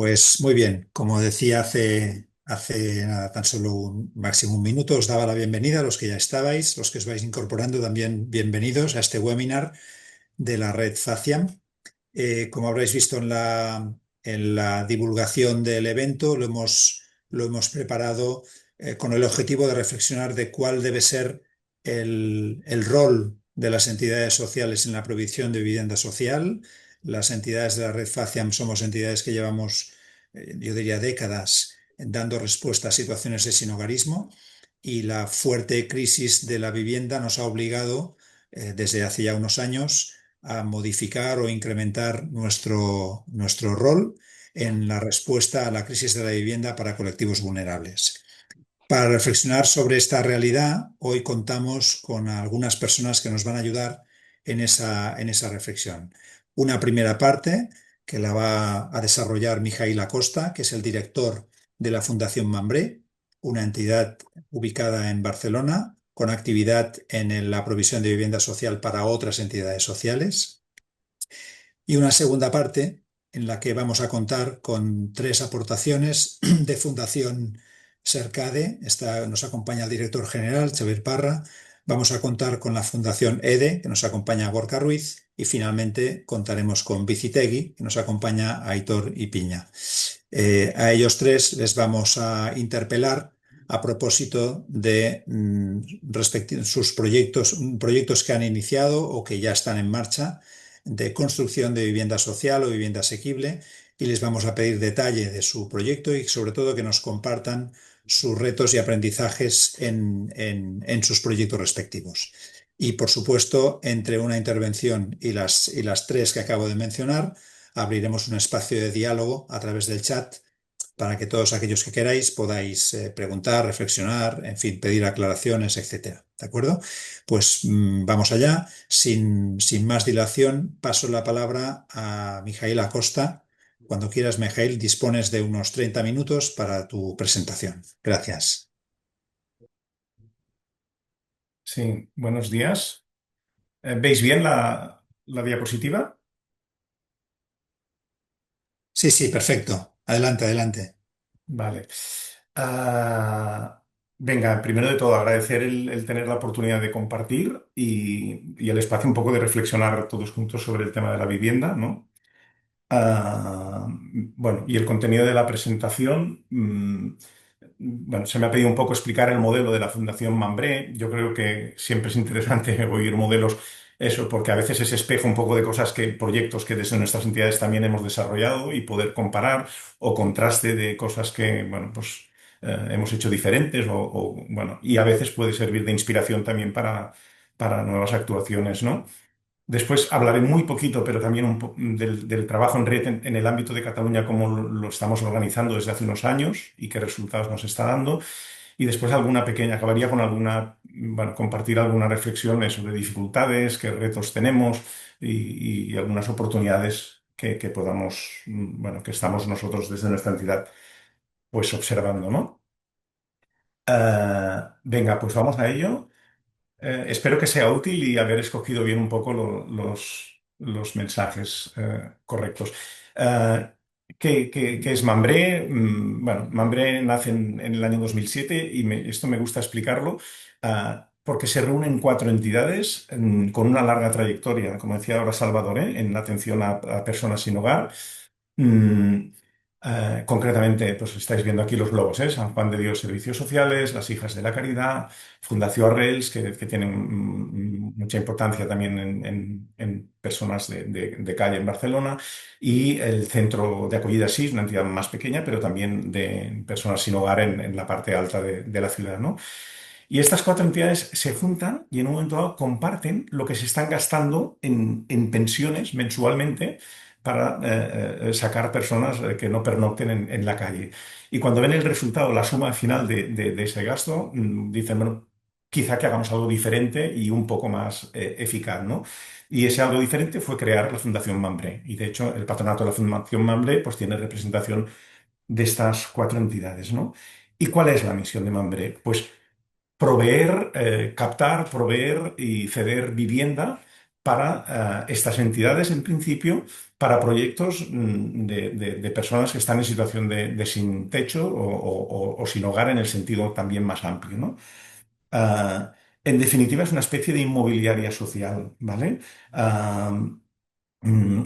Pues muy bien, como decía hace nada, tan solo un máximo un minuto, os daba la bienvenida a los que ya estabais, los que os vais incorporando también bienvenidos a este webinar de la red Faciam. Como habréis visto en la divulgación del evento, lo hemos preparado con el objetivo de reflexionar de cuál debe ser el rol de las entidades sociales en la provisión de vivienda social. Las entidades de la red FACIAM somos entidades que llevamos, yo diría, décadas dando respuesta a situaciones de sinhogarismo, y la fuerte crisis de la vivienda nos ha obligado, desde hace ya unos años, a modificar o incrementar nuestro rol en la respuesta a la crisis de la vivienda para colectivos vulnerables. Para reflexionar sobre esta realidad, hoy contamos con algunas personas que nos van a ayudar en esa reflexión. Una primera parte que la va a desarrollar Mijail Acosta, que es el director de la Fundación Mambré, una entidad ubicada en Barcelona con actividad en la provisión de vivienda social para otras entidades sociales. Y una segunda parte en la que vamos a contar con tres aportaciones de Fundación Sercade. Nos acompaña el director general, Xavier Parra. Vamos a contar con la Fundación EDE, que nos acompaña Gorka Ruiz. Y finalmente contaremos con Bicitegui, que nos acompaña Aitor y Piña. A ellos tres les vamos a interpelar a propósito de sus proyectos que han iniciado o que ya están en marcha de construcción de vivienda social o vivienda asequible, y les vamos a pedir detalle de su proyecto y sobre todo que nos compartan sus retos y aprendizajes en sus proyectos respectivos. Y por supuesto, entre una intervención y las tres que acabo de mencionar, abriremos un espacio de diálogo a través del chat para que todos aquellos que queráis podáis preguntar, reflexionar, en fin, pedir aclaraciones, etcétera. ¿De acuerdo? Pues vamos allá. Sin más dilación, paso la palabra a Mijail Acosta. Cuando quieras, Mijail, dispones de unos 30 minutos para tu presentación. Gracias. Sí, buenos días. ¿Veis bien la diapositiva? Sí, sí, perfecto. Adelante, adelante. Vale. Ah, venga, primero de todo, agradecer el tener la oportunidad de compartir y el espacio un poco de reflexionar todos juntos sobre el tema de la vivienda, ¿no? Bueno, y el contenido de la presentación. Bueno, se me ha pedido un poco explicar el modelo de la Fundación Mambré. Yo creo que siempre es interesante oír modelos, eso, porque a veces es espejo un poco de cosas proyectos que desde nuestras entidades también hemos desarrollado y poder comparar o contraste de cosas que, bueno, pues hemos hecho diferentes bueno, y a veces puede servir de inspiración también para nuevas actuaciones, ¿no? Después hablaré muy poquito, pero también del trabajo en red en el ámbito de Cataluña, cómo lo estamos organizando desde hace unos años y qué resultados nos está dando. Y después acabaría con bueno, compartir alguna reflexión sobre dificultades, qué retos tenemos y algunas oportunidades que podamos, bueno, que estamos nosotros desde nuestra entidad, pues observando, ¿no? Venga, pues vamos a ello. Espero que sea útil y haber escogido bien un poco los mensajes correctos. Eh, ¿Qué es Mambré? Bueno, Mambré nace en el año 2007 y esto me gusta explicarlo porque se reúnen cuatro entidades con una larga trayectoria, como decía ahora Salvador, en la atención a personas sin hogar. Mm, Concretamente, pues estáis viendo aquí los logos, ¿eh? San Juan de Dios Servicios Sociales, las Hijas de la Caridad, Fundació Arrels, que tienen mucha importancia también en personas de calle en Barcelona, y el Centro de Acogida SIS, una entidad más pequeña, pero también de personas sin hogar en la parte alta de la ciudad, ¿no? Y estas cuatro entidades se juntan y en un momento dado comparten lo que se están gastando en pensiones mensualmente para sacar personas que no pernocten en la calle. Y cuando ven el resultado, la suma final de ese gasto, dicen, bueno, quizá que hagamos algo diferente y un poco más eficaz, ¿no? Y ese algo diferente fue crear la Fundación Mambré. Y de hecho, el patronato de la Fundación Mambré pues tiene representación de estas cuatro entidades, ¿no? ¿Y cuál es la misión de Mambré? Pues proveer, captar, proveer y ceder vivienda para estas entidades, en principio, para proyectos de personas que están en situación de sin techo o sin hogar en el sentido también más amplio, ¿no? Ah, en definitiva, es una especie de inmobiliaria social, ¿vale? Ah, mm,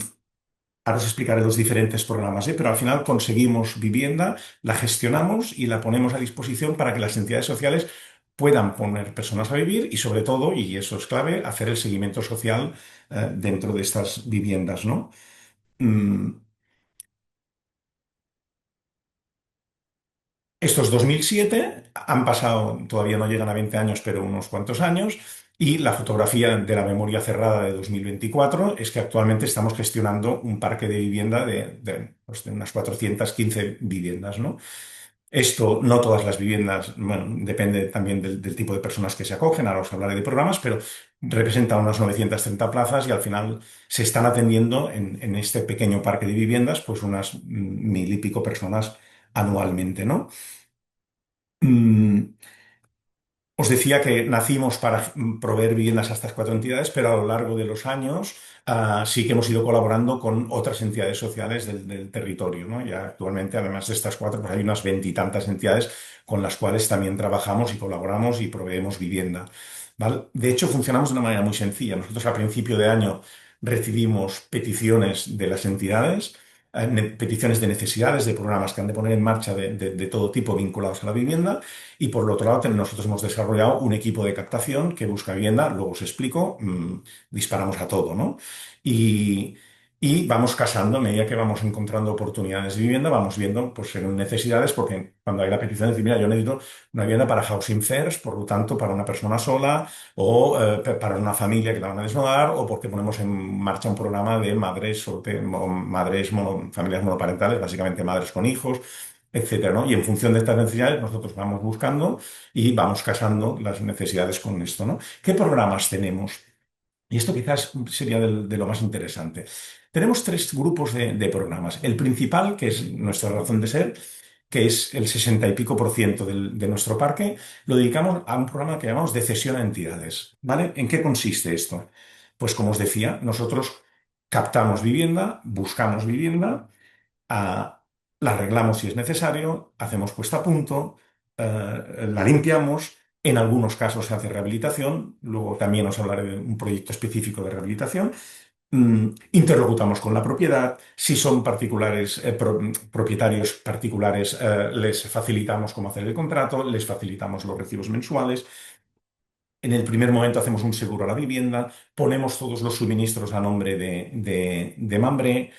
Ahora os explicaré los diferentes programas, ¿eh? Pero al final conseguimos vivienda, la gestionamos y la ponemos a disposición para que las entidades sociales puedan poner personas a vivir y sobre todo, y eso es clave, hacer el seguimiento social dentro de estas viviendas, ¿no? Mm, Esto es 2007, han pasado, todavía no llegan a 20 años, pero unos cuantos años, y la fotografía de la memoria cerrada de 2024 es que actualmente estamos gestionando un parque de vivienda pues, de unas 415 viviendas, ¿no? Esto, no todas las viviendas, bueno, depende también del tipo de personas que se acogen, ahora os hablaré de programas, pero representa unas 930 plazas y al final se están atendiendo en este pequeño parque de viviendas, pues unas mil y pico personas anualmente, ¿no? Mm, Os decía que nacimos para proveer viviendas a estas cuatro entidades, pero a lo largo de los años sí que hemos ido colaborando con otras entidades sociales del territorio, ¿no? Ya actualmente, además de estas cuatro, pues hay unas veintitantas entidades con las cuales también trabajamos y colaboramos y proveemos vivienda, ¿vale? De hecho, funcionamos de una manera muy sencilla. Nosotros a principio de año recibimos peticiones de las entidades, peticiones de necesidades de programas que han de poner en marcha de todo tipo vinculados a la vivienda. Y por el otro lado, nosotros hemos desarrollado un equipo de captación que busca vivienda, luego os explico, disparamos a todo, ¿no? Y, y vamos casando, a medida que vamos encontrando oportunidades de vivienda, vamos viendo pues, según necesidades, porque cuando hay la petición de decir, mira, yo necesito una vivienda para housing first, por lo tanto, para una persona sola, o para una familia que la van a desnudar, o porque ponemos en marcha un programa de familias monoparentales, básicamente madres con hijos, etcétera, ¿no? Y en función de estas necesidades, nosotros vamos buscando y vamos casando las necesidades con esto, ¿no? ¿Qué programas tenemos? Y esto quizás sería de lo más interesante. Tenemos tres grupos de programas. El principal, que es nuestra razón de ser, que es el 60 y pico por ciento de nuestro parque, lo dedicamos a un programa que llamamos de cesión a entidades, ¿vale? ¿En qué consiste esto? Pues como os decía, nosotros captamos vivienda, buscamos vivienda, ah, la arreglamos si es necesario, hacemos puesta a punto, la limpiamos, en algunos casos se hace rehabilitación, luego también os hablaré de un proyecto específico de rehabilitación. Interlocutamos con la propiedad, si son particulares, propietarios particulares, les facilitamos cómo hacer el contrato, les facilitamos los recibos mensuales. En el primer momento hacemos un seguro a la vivienda, ponemos todos los suministros a nombre de Mambré,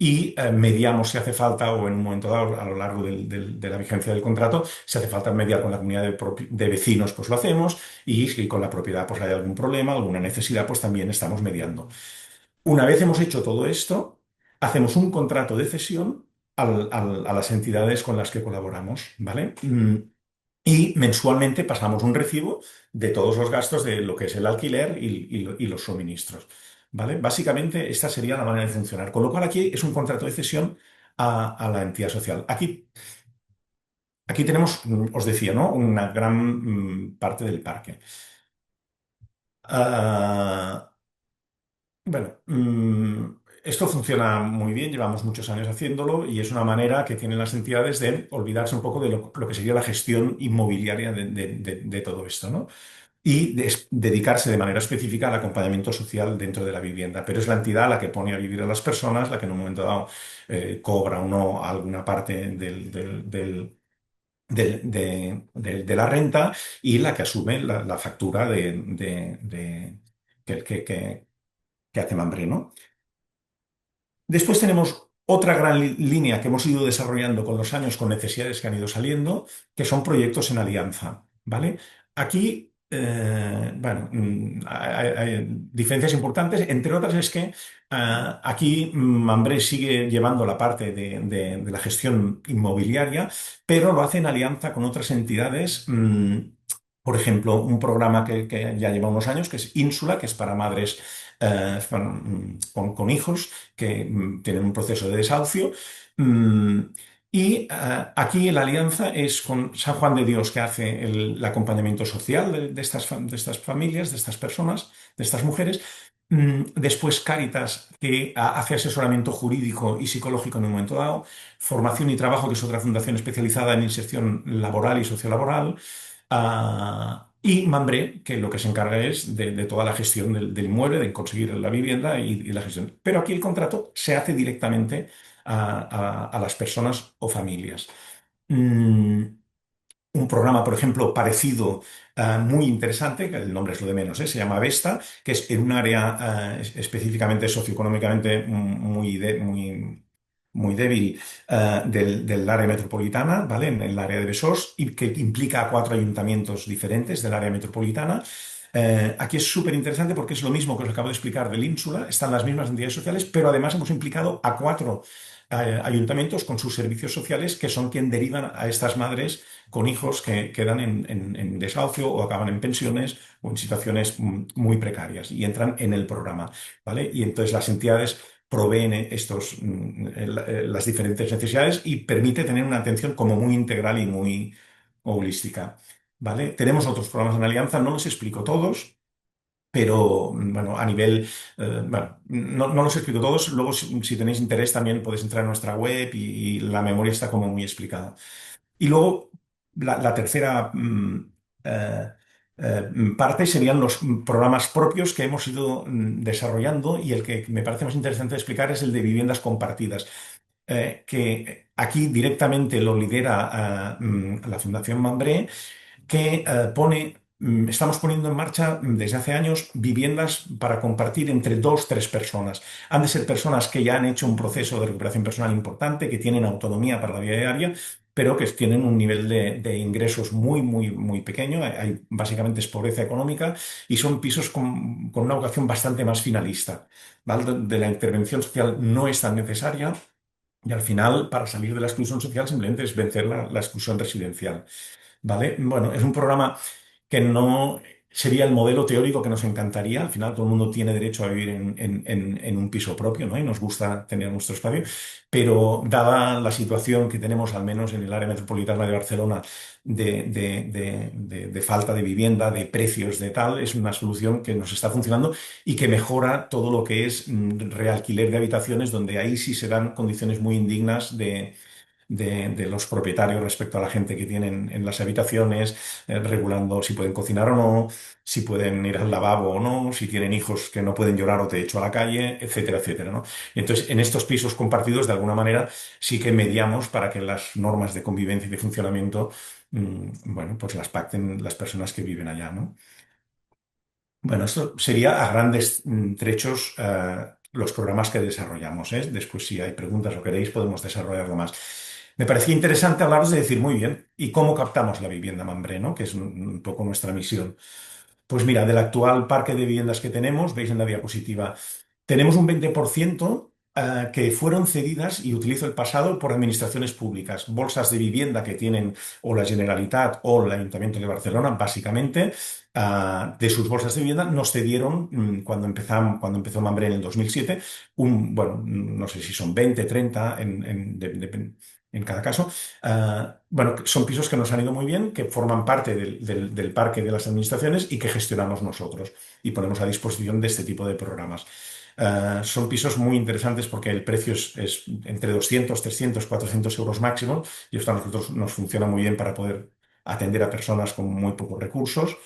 y mediamos si hace falta o en un momento dado a lo largo de la vigencia del contrato, si hace falta mediar con la comunidad de vecinos, pues lo hacemos y si con la propiedad pues hay algún problema, alguna necesidad, pues también estamos mediando. Una vez hemos hecho todo esto, hacemos un contrato de cesión a las entidades con las que colaboramos, ¿vale? Y mensualmente pasamos un recibo de todos los gastos de lo que es el alquiler y los suministros, ¿vale? Básicamente, esta sería la manera de funcionar. Con lo cual, aquí es un contrato de cesión a la entidad social. Aquí tenemos, os decía, ¿no? Una gran parte del parque. Ah, bueno, esto funciona muy bien, llevamos muchos años haciéndolo y es una manera que tienen las entidades de olvidarse un poco de lo que sería la gestión inmobiliaria de todo esto, ¿no? Y dedicarse de manera específica al acompañamiento social dentro de la vivienda. Pero es la entidad la que pone a vivir a las personas, la que en un momento dado cobra o no alguna parte de la renta y la que asume la factura que hace Mambré, ¿no? Después tenemos otra gran línea que hemos ido desarrollando con los años con necesidades que han ido saliendo, que son proyectos en alianza, ¿vale? Aquí, bueno, hay diferencias importantes, entre otras es que aquí Mambré sigue llevando la parte de la gestión inmobiliaria, pero lo hace en alianza con otras entidades. Por ejemplo, un programa que ya lleva unos años, que es Ínsula, que es para madres con hijos que tienen un proceso de desahucio. mm, Y aquí la alianza es con San Juan de Dios, que hace el acompañamiento social de estas familias, de estas personas, de estas mujeres. Después Cáritas, que hace asesoramiento jurídico y psicológico en un momento dado. Formación y Trabajo, que es otra fundación especializada en inserción laboral y sociolaboral. Y Mambré, que lo que se encarga es de toda la gestión del inmueble, de conseguir la vivienda y la gestión. Pero aquí el contrato se hace directamente a las personas o familias. Mm, un programa, por ejemplo, parecido, muy interesante, que el nombre es lo de menos, se llama Vesta, que es en un área específicamente socioeconómicamente muy débil, del área metropolitana, ¿vale? En el área de Besós, y que implica a 4 ayuntamientos diferentes del área metropolitana. Aquí es súper interesante porque es lo mismo que os acabo de explicar del Ínsula, están las mismas entidades sociales, pero además hemos implicado a 4 ayuntamientos con sus servicios sociales, que son quien derivan a estas madres con hijos que quedan en desahucio o acaban en pensiones o en situaciones muy precarias y entran en el programa, ¿vale? Y entonces las entidades proveen las diferentes necesidades y permite tener una atención como muy integral y muy holística, ¿vale? Tenemos otros programas en alianza, no los explico todos. Pero bueno, a nivel, bueno, no los explico todos. Luego, si tenéis interés, también podéis entrar a nuestra web y la memoria está como muy explicada. Y luego, la tercera parte serían los programas propios que hemos ido desarrollando, y el que me parece más interesante de explicar es el de viviendas compartidas, que aquí directamente lo lidera la Fundación Mambré, que estamos poniendo en marcha desde hace años viviendas para compartir entre 2, 3 personas. Han de ser personas que ya han hecho un proceso de recuperación personal importante, que tienen autonomía para la vida diaria, pero que tienen un nivel de ingresos muy pequeño. Básicamente es pobreza económica, y son pisos con una vocación bastante más finalista, ¿vale? De la intervención social no es tan necesaria. Y al final, para salir de la exclusión social, simplemente es vencer la exclusión residencial. ¿Vale? Bueno, es un programa que no sería el modelo teórico que nos encantaría. Al final, todo el mundo tiene derecho a vivir en un piso propio, ¿no? Y nos gusta tener nuestro espacio. Pero dada la situación que tenemos, al menos en el área metropolitana de Barcelona, de falta de vivienda, de precios, de tal, es una solución que nos está funcionando y que mejora todo lo que es realquiler de habitaciones, donde ahí sí se dan condiciones muy indignas de los propietarios respecto a la gente que tienen en las habitaciones, regulando si pueden cocinar o no, si pueden ir al lavabo o no, si tienen hijos que no pueden llorar o te echo a la calle, etcétera, etcétera, ¿no? Y entonces, en estos pisos compartidos, de alguna manera, sí que mediamos para que las normas de convivencia y de funcionamiento, bueno, pues las pacten las personas que viven allá, ¿no? Bueno, esto sería a grandes trechos, los programas que desarrollamos, ¿eh? Después, si hay preguntas o queréis, podemos desarrollarlo más. Me parecía interesante hablaros de decir, muy bien, ¿y cómo captamos la vivienda Mambré, ¿no? Que es un poco nuestra misión. Pues mira, del actual parque de viviendas que tenemos, veis en la diapositiva, tenemos un 20% que fueron cedidas, y utilizo el pasado, por administraciones públicas, bolsas de vivienda que tienen o la Generalitat o el Ayuntamiento de Barcelona, básicamente. De sus bolsas de vivienda nos cedieron, cuando empezó Mambré en el 2007, bueno, no sé si son 20, 30 en cada caso. Bueno, son pisos que nos han ido muy bien, que forman parte del parque de las administraciones y que gestionamos nosotros y ponemos a disposición de este tipo de programas. Son pisos muy interesantes porque el precio es entre 200, 300, 400 euros máximo, y esto a nosotros nos funciona muy bien para poder atender a personas con muy pocos recursos.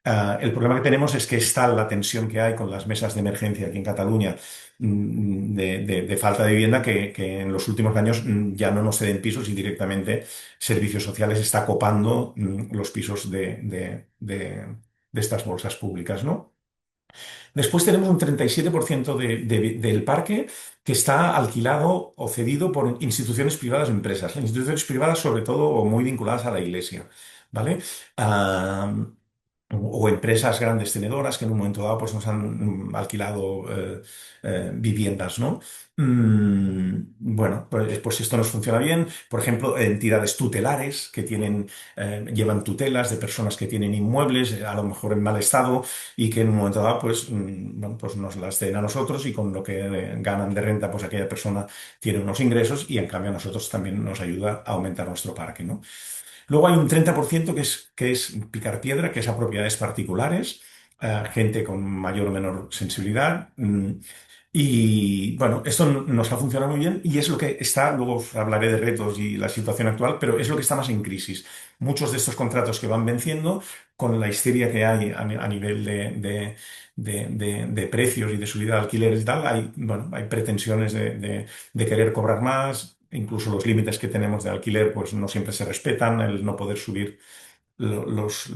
El problema que tenemos es que está la tensión que hay con las mesas de emergencia aquí en Cataluña, de falta de vivienda, que en los últimos años ya no nos ceden pisos, y directamente Servicios Sociales está copando los pisos de estas bolsas públicas, ¿no? Después tenemos un 37% del parque que está alquilado o cedido por instituciones privadas o empresas. Instituciones privadas, sobre todo, o muy vinculadas a la Iglesia, ¿vale? o empresas grandes tenedoras que en un momento dado pues, nos han alquilado viviendas, ¿no? Bueno, pues esto nos funciona bien. Por ejemplo, entidades tutelares que llevan tutelas de personas que tienen inmuebles, a lo mejor en mal estado, y que en un momento dado pues, bueno, pues nos las den a nosotros y con lo que ganan de renta, pues aquella persona tiene unos ingresos y en cambio a nosotros también nos ayuda a aumentar nuestro parque, ¿no? Luego hay un 30% que es picar piedra, que es a propiedades particulares, gente con mayor o menor sensibilidad. Y bueno, esto nos ha funcionado muy bien y es lo que está, luego os hablaré de retos y la situación actual, pero es lo que está más en crisis. Muchos de estos contratos que van venciendo, con la histeria que hay a nivel de precios y de subida de alquileres y tal, bueno, hay pretensiones de querer cobrar más. Incluso los límites que tenemos de alquiler, pues no siempre se respetan, el no poder subir los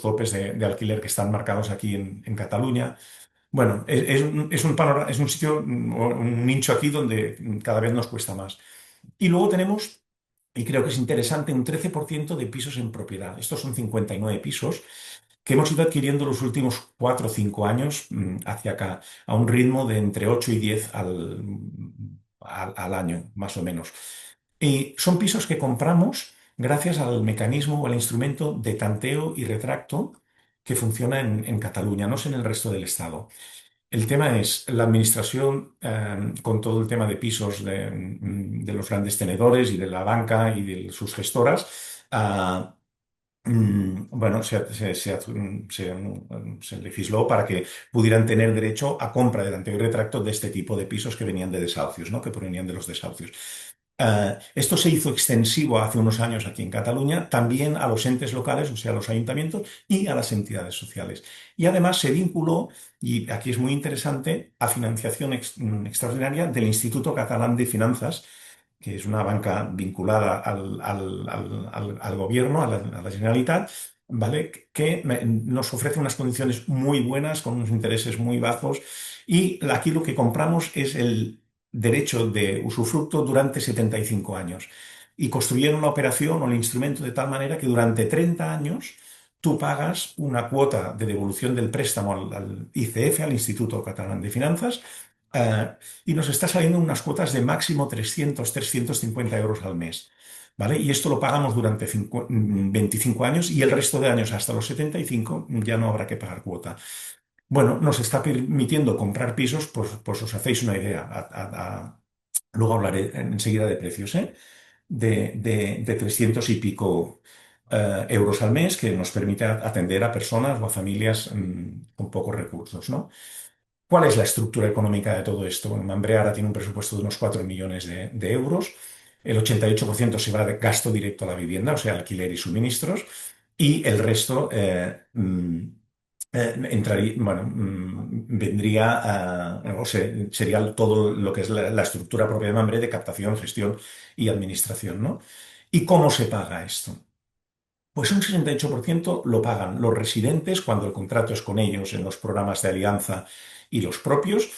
topes de alquiler que están marcados aquí en Cataluña. Bueno, es un sitio, un nicho aquí donde cada vez nos cuesta más. Y luego tenemos, y creo que es interesante, un 13% de pisos en propiedad. Estos son 59 pisos que hemos ido adquiriendo los últimos 4 o 5 años hacia acá, a un ritmo de entre 8 y 10 al año, más o menos. Y son pisos que compramos gracias al mecanismo o al instrumento de tanteo y retracto que funciona en Cataluña, no sé en el resto del Estado. El tema es la administración, con todo el tema de pisos de los grandes tenedores y de la banca y de sus gestoras. Bueno, se legisló para que pudieran tener derecho a compra de tanteo y retracto de este tipo de pisos que venían de desahucios, ¿no? Que provenían de los desahucios. Esto se hizo extensivo hace unos años aquí en Cataluña, también a los entes locales, o sea, a los ayuntamientos y a las entidades sociales. Y además se vinculó, y aquí es muy interesante, a financiación extraordinaria del Instituto Catalán de Finanzas, que es una banca vinculada al gobierno, a la Generalitat, ¿vale? Que nos ofrece unas condiciones muy buenas, con unos intereses muy bajos, y aquí lo que compramos es el derecho de usufructo durante 75 años. Y construyeron la operación o el instrumento de tal manera que durante 30 años tú pagas una cuota de devolución del préstamo al ICF, al Instituto Catalán de Finanzas, eh, y nos está saliendo unas cuotas de máximo 300-350 euros al mes. ¿Vale? Y esto lo pagamos durante 25 años y el resto de años hasta los 75 ya no habrá que pagar cuota. Bueno, nos está permitiendo comprar pisos, pues os hacéis una idea. Luego hablaré enseguida de precios, ¿eh? De 300 y pico euros al mes que nos permite atender a personas o a familias con pocos recursos, ¿no? ¿Cuál es la estructura económica de todo esto? Bueno, Mambre ahora tiene un presupuesto de unos 4 millones de euros. El 88% se va de gasto directo a la vivienda, o sea, alquiler y suministros, y el resto bueno, vendría o sea, sería todo lo que es la estructura propia de Mambre de captación, gestión y administración, ¿no? ¿Y cómo se paga esto? Pues un 68% lo pagan los residentes cuando el contrato es con ellos en los programas de alianza y los propios,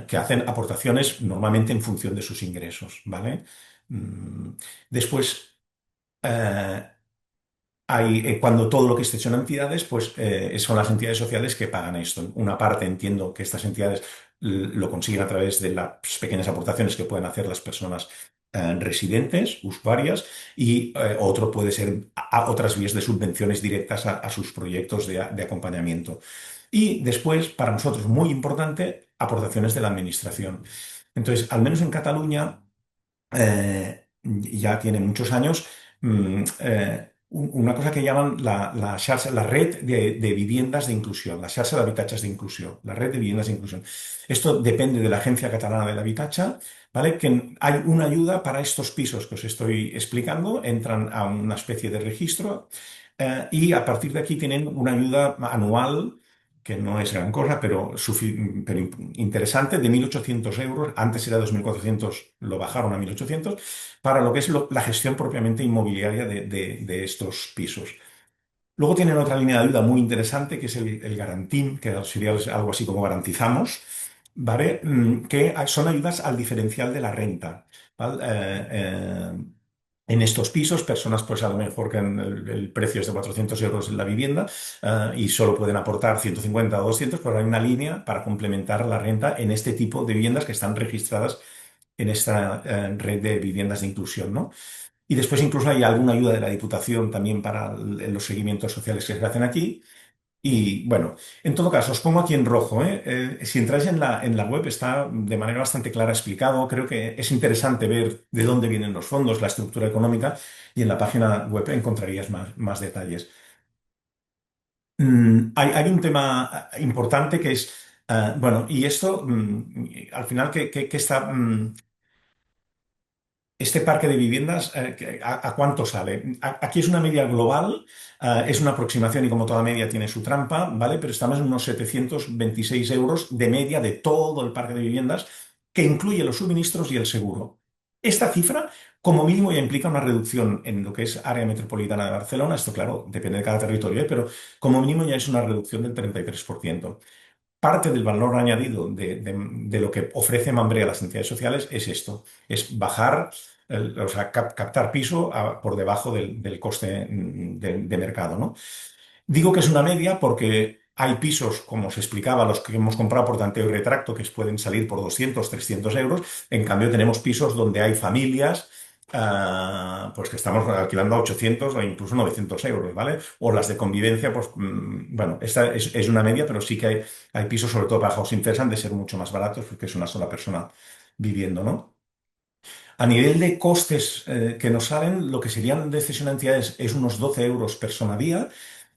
que hacen aportaciones normalmente en función de sus ingresos, ¿vale? Mm, Después, eh, cuando todo lo que esté son entidades, pues son las entidades sociales que pagan esto. Una parte entiendo que estas entidades lo consiguen a través de las pequeñas aportaciones que pueden hacer las personas residentes, usuarias, y otro puede ser a otras vías de subvenciones directas a sus proyectos de acompañamiento. Y después, para nosotros, muy importante, aportaciones de la administración. Entonces, al menos en Cataluña, ya tiene muchos años, una cosa que llaman la red de viviendas de inclusión, la xarxa d'habitatges d'inclusió, la red de viviendas de inclusión. Esto depende de la Agencia Catalana del Habitatge, ¿vale? Que hay una ayuda para estos pisos que os estoy explicando, entran a una especie de registro, y a partir de aquí tienen una ayuda anual que no es gran cosa, pero interesante, de 1.800 euros. Antes era 2.400, lo bajaron a 1.800, para lo que es la gestión propiamente inmobiliaria de estos pisos. Luego tienen otra línea de ayuda muy interesante, que es el Garantín, que sería algo así como garantizamos, ¿vale? Que son ayudas al diferencial de la renta, ¿vale? en estos pisos, personas pues a lo mejor que el precio es de 400 euros en la vivienda y solo pueden aportar 150 o 200, pero hay una línea para complementar la renta en este tipo de viviendas que están registradas en esta red de viviendas de inclusión, ¿no? Y después incluso hay alguna ayuda de la Diputación también para los seguimientos sociales que se hacen aquí. Y bueno, en todo caso, os pongo aquí en rojo, ¿eh? Si entráis en la web está de manera bastante clara explicado. Creo que es interesante ver de dónde vienen los fondos, la estructura económica, y en la página web encontrarías más detalles. Hay un tema importante que es, bueno, y esto, al final, ¿qué está, este parque de viviendas, a cuánto sale? Aquí es una media global, es una aproximación y como toda media tiene su trampa, ¿vale? Pero estamos en unos 726 euros de media de todo el parque de viviendas, que incluye los suministros y el seguro. Esta cifra, como mínimo, ya implica una reducción en lo que es área metropolitana de Barcelona. Esto, claro, depende de cada territorio, ¿eh? Pero como mínimo ya es una reducción del 33%. Parte del valor añadido de lo que ofrece Mambré a las entidades sociales es esto, es bajar, o sea, captar piso por debajo del coste de mercado, ¿no? Digo que es una media porque hay pisos, como os explicaba, los que hemos comprado por tanteo y retracto, que pueden salir por 200, 300 euros. En cambio, tenemos pisos donde hay familias, pues que estamos alquilando a 800 o incluso 900 euros, ¿vale? O las de convivencia, pues, bueno, esta es una media, pero sí que hay pisos, sobre todo para housing first, han de ser mucho más baratos porque es una sola persona viviendo, ¿no? A nivel de costes que nos salen, lo que serían de cesión a entidades es unos 12 euros persona día.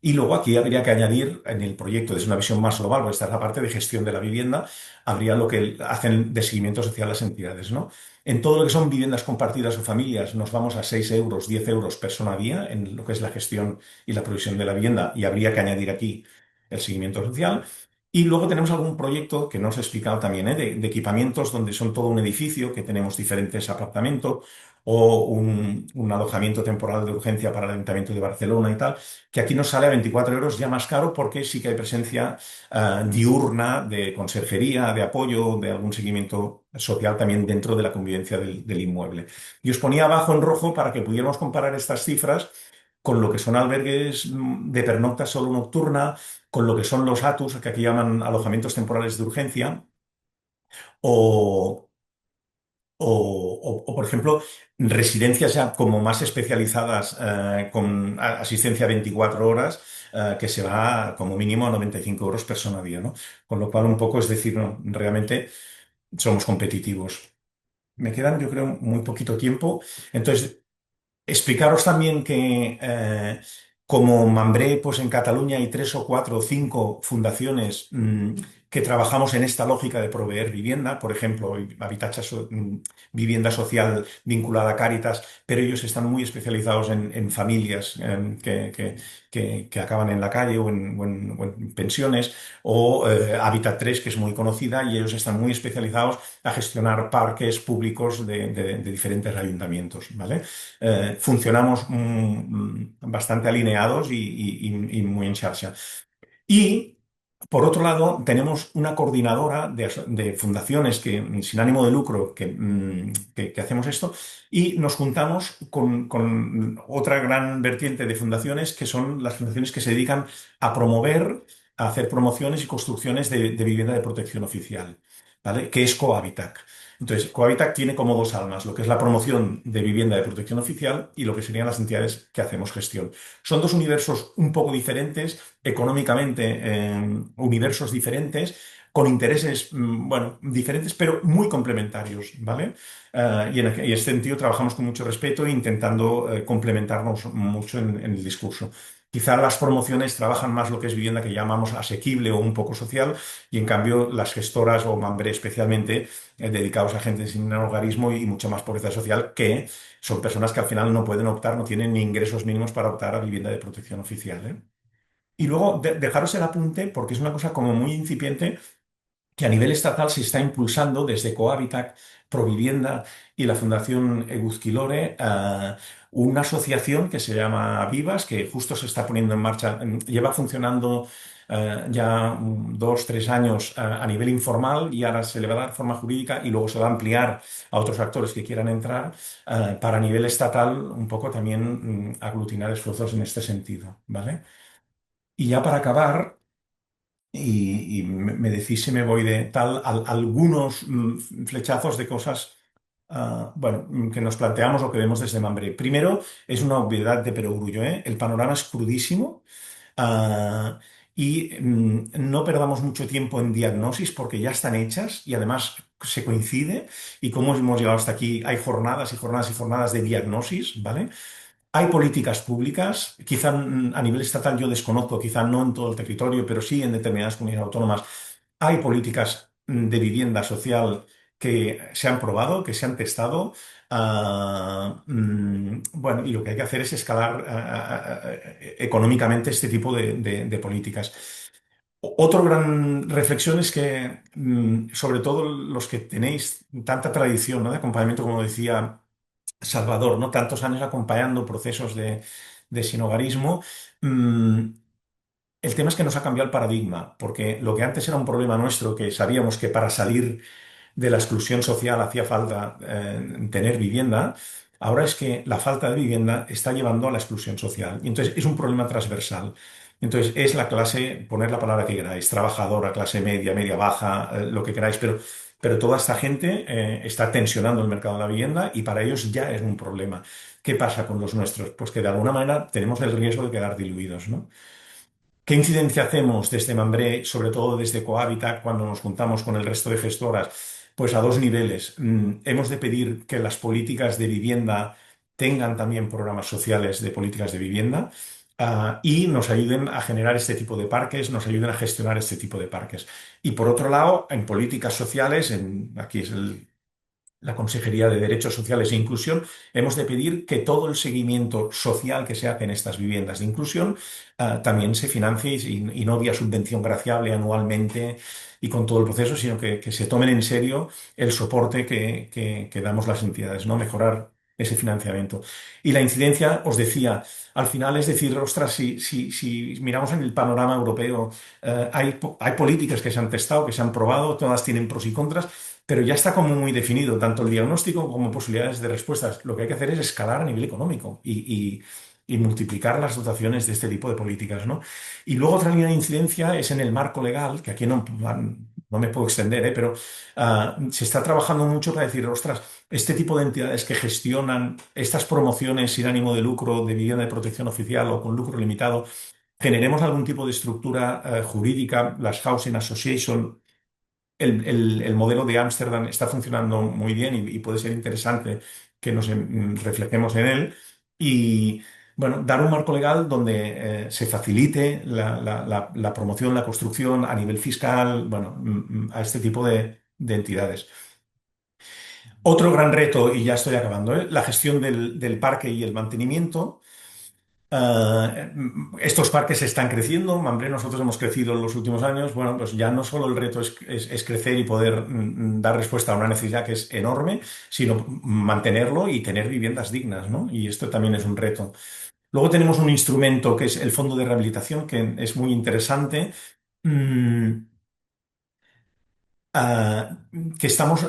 Y luego aquí habría que añadir en el proyecto, desde una visión más global, porque esta es la parte de gestión de la vivienda, habría lo que hacen de seguimiento social las entidades, ¿no? En todo lo que son viviendas compartidas o familias, nos vamos a 6 euros, 10 euros persona día en lo que es la gestión y la provisión de la vivienda, y habría que añadir aquí el seguimiento social. Y luego tenemos algún proyecto que no os he explicado también, ¿eh? De equipamientos donde son todo un edificio, que tenemos diferentes apartamentos o un alojamiento temporal de urgencia para el Ayuntamiento de Barcelona y tal, que aquí nos sale a 24 euros ya más caro porque sí que hay presencia diurna de conserjería, de apoyo, de algún seguimiento social también dentro de la convivencia del inmueble. Y os ponía abajo en rojo para que pudiéramos comparar estas cifras con lo que son albergues de pernocta solo nocturna, con lo que son los ATUs, que aquí llaman alojamientos temporales de urgencia, o, por ejemplo, residencias ya como más especializadas con asistencia 24 horas, que se va como mínimo a 95 euros persona día, ¿no? Con lo cual, un poco es decir, no, realmente somos competitivos. Me quedan, yo creo, muy poquito tiempo. Entonces, explicaros también que como Mambré, pues en Cataluña hay tres o cuatro o cinco fundaciones que trabajamos en esta lógica de proveer vivienda, por ejemplo, Vivienda Social vinculada a Cáritas, pero ellos están muy especializados en familias que acaban en la calle o en pensiones, o Habitat 3, que es muy conocida, y ellos están muy especializados a gestionar parques públicos de diferentes ayuntamientos, ¿vale? Funcionamos bastante alineados y muy en charcha. Y, por otro lado, tenemos una coordinadora de fundaciones sin ánimo de lucro que hacemos esto y nos juntamos con otra gran vertiente de fundaciones que son las fundaciones que se dedican a promover, a hacer promociones y construcciones de vivienda de protección oficial, ¿vale? Que es Cohabitac. Entonces, Cohabitac tiene como dos almas, lo que es la promoción de vivienda de protección oficial y lo que serían las entidades que hacemos gestión. Son dos universos un poco diferentes, económicamente, universos diferentes, con intereses, bueno, diferentes, pero muy complementarios, ¿vale? Y en este sentido trabajamos con mucho respeto, intentando complementarnos mucho en el discurso. Quizá las promociones trabajan más lo que es vivienda que llamamos asequible o un poco social, y en cambio las gestoras o Mambré especialmente, dedicados a gente sin hogarismo y mucha más pobreza social, que son personas que al final no pueden optar, no tienen ni ingresos mínimos para optar a vivienda de protección oficial, ¿eh? Y luego dejaros el apunte, porque es una cosa como muy incipiente, que a nivel estatal se está impulsando desde Cohabitat, Provivienda y la Fundación Eguzquilore una asociación que se llama Vivas, que justo se está poniendo en marcha, lleva funcionando ya 2, 3 años a nivel informal y ahora se le va a dar forma jurídica y luego se va a ampliar a otros actores que quieran entrar para a nivel estatal un poco también aglutinar esfuerzos en este sentido, ¿vale? Y ya para acabar y me decís si me voy de tal, algunos flechazos de cosas, bueno, que nos planteamos o que vemos desde Mambré. Primero, es una obviedad de perogrullo, ¿eh? El panorama es crudísimo. ah, no perdamos mucho tiempo en diagnosis porque ya están hechas y además se coincide. Y como hemos llegado hasta aquí, hay jornadas y jornadas y jornadas de diagnosis, ¿vale? Hay políticas públicas, quizá a nivel estatal yo desconozco, quizá no en todo el territorio, pero sí en determinadas comunidades autónomas. Hay políticas de vivienda social que se han probado, que se han testado. Bueno, y lo que hay que hacer es escalar económicamente este tipo de políticas. Otro gran reflexión es que, sobre todo los que tenéis tanta tradición, ¿no?, de acompañamiento, como decía Salvador, ¿no? Tantos años acompañando procesos de sinhogarismo. mm, el tema es que nos ha cambiado el paradigma, porque lo que antes era un problema nuestro, que sabíamos que para salir de la exclusión social hacía falta tener vivienda, ahora es que la falta de vivienda está llevando a la exclusión social. Y entonces es un problema transversal. Entonces es la clase, poner la palabra que queráis, trabajadora, clase media, media baja, lo que queráis, pero toda esta gente está tensionando el mercado de la vivienda y para ellos ya es un problema. ¿Qué pasa con los nuestros? Pues que de alguna manera tenemos el riesgo de quedar diluidos, ¿no? ¿Qué incidencia hacemos desde Mambré, sobre todo desde Cohabitat, cuando nos juntamos con el resto de gestoras? Pues a dos niveles. Hemos de pedir que las políticas de vivienda tengan también programas sociales de políticas de vivienda, y nos ayuden a generar este tipo de parques, nos ayuden a gestionar este tipo de parques. Y por otro lado, en políticas sociales, aquí es la Consejería de Derechos Sociales e Inclusión, hemos de pedir que todo el seguimiento social que se hace en estas viviendas de inclusión también se financie y no vía subvención graciable anualmente y con todo el proceso, sino que se tomen en serio el soporte que damos las entidades, ¿no? Mejorar ese financiamiento. Y la incidencia, os decía, al final es decir, ostras, si miramos en el panorama europeo, hay políticas que se han testado, que se han probado, todas tienen pros y contras, pero ya está como muy definido tanto el diagnóstico como posibilidades de respuestas. Lo que hay que hacer es escalar a nivel económico y multiplicar las dotaciones de este tipo de políticas, ¿no? Y luego otra línea de incidencia es en el marco legal, que aquí no me puedo extender, pero se está trabajando mucho para decir, ostras, este tipo de entidades que gestionan estas promociones sin ánimo de lucro de vivienda de protección oficial o con lucro limitado, generemos algún tipo de estructura jurídica, las Housing Association. El modelo de Ámsterdam está funcionando muy bien y puede ser interesante que nos reflejemos en él y, bueno, dar un marco legal donde se facilite la promoción, la construcción a nivel fiscal, bueno, a este tipo de entidades. Otro gran reto, y ya estoy acabando, la gestión del parque y el mantenimiento. Estos parques están creciendo, Mambré, nosotros hemos crecido en los últimos años. Bueno, pues ya no solo el reto es crecer y poder dar respuesta a una necesidad que es enorme, sino mantenerlo y tener viviendas dignas, ¿no? Y esto también es un reto. Luego tenemos un instrumento que es el Fondo de Rehabilitación, que es muy interesante. Mm, ah, que estamos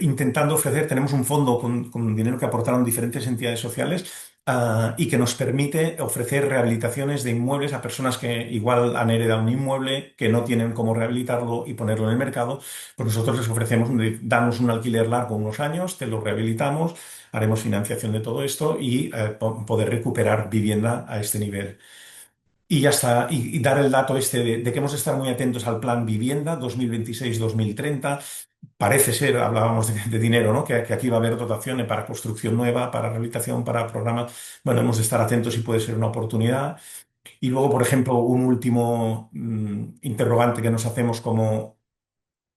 intentando ofrecer, tenemos un fondo con dinero que aportaron diferentes entidades sociales, y que nos permite ofrecer rehabilitaciones de inmuebles a personas que igual han heredado un inmueble, que no tienen cómo rehabilitarlo y ponerlo en el mercado. Pues nosotros les ofrecemos, damos un alquiler largo unos años, te lo rehabilitamos, haremos financiación de todo esto y poder recuperar vivienda a este nivel. Y ya está, y dar el dato este de que hemos de estar muy atentos al plan vivienda 2026-2030. Parece ser, hablábamos de dinero, ¿no? Que aquí va a haber dotaciones para construcción nueva, para rehabilitación, para programas. Bueno, hemos de estar atentos y puede ser una oportunidad. Y luego, por ejemplo, un último interrogante que nos hacemos como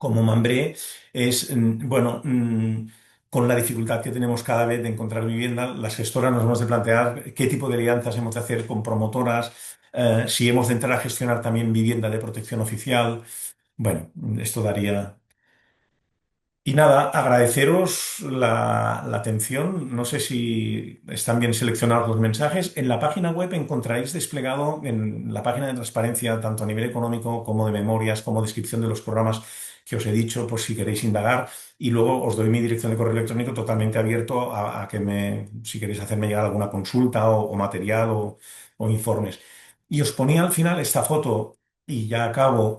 Mambré es, bueno, con la dificultad que tenemos cada vez de encontrar vivienda, las gestoras nos hemos de plantear qué tipo de alianzas hemos de hacer con promotoras, si hemos de entrar a gestionar también vivienda de protección oficial. Bueno, esto daría... Y nada, agradeceros la atención. No sé si están bien seleccionados los mensajes. En la página web encontraréis desplegado en la página de transparencia, tanto a nivel económico como de memorias, como descripción de los programas que os he dicho, por si queréis indagar. Y luego os doy mi dirección de correo electrónico totalmente abierto a que si queréis hacerme llegar alguna consulta o material o informes. Y os ponía al final esta foto. Y ya acabo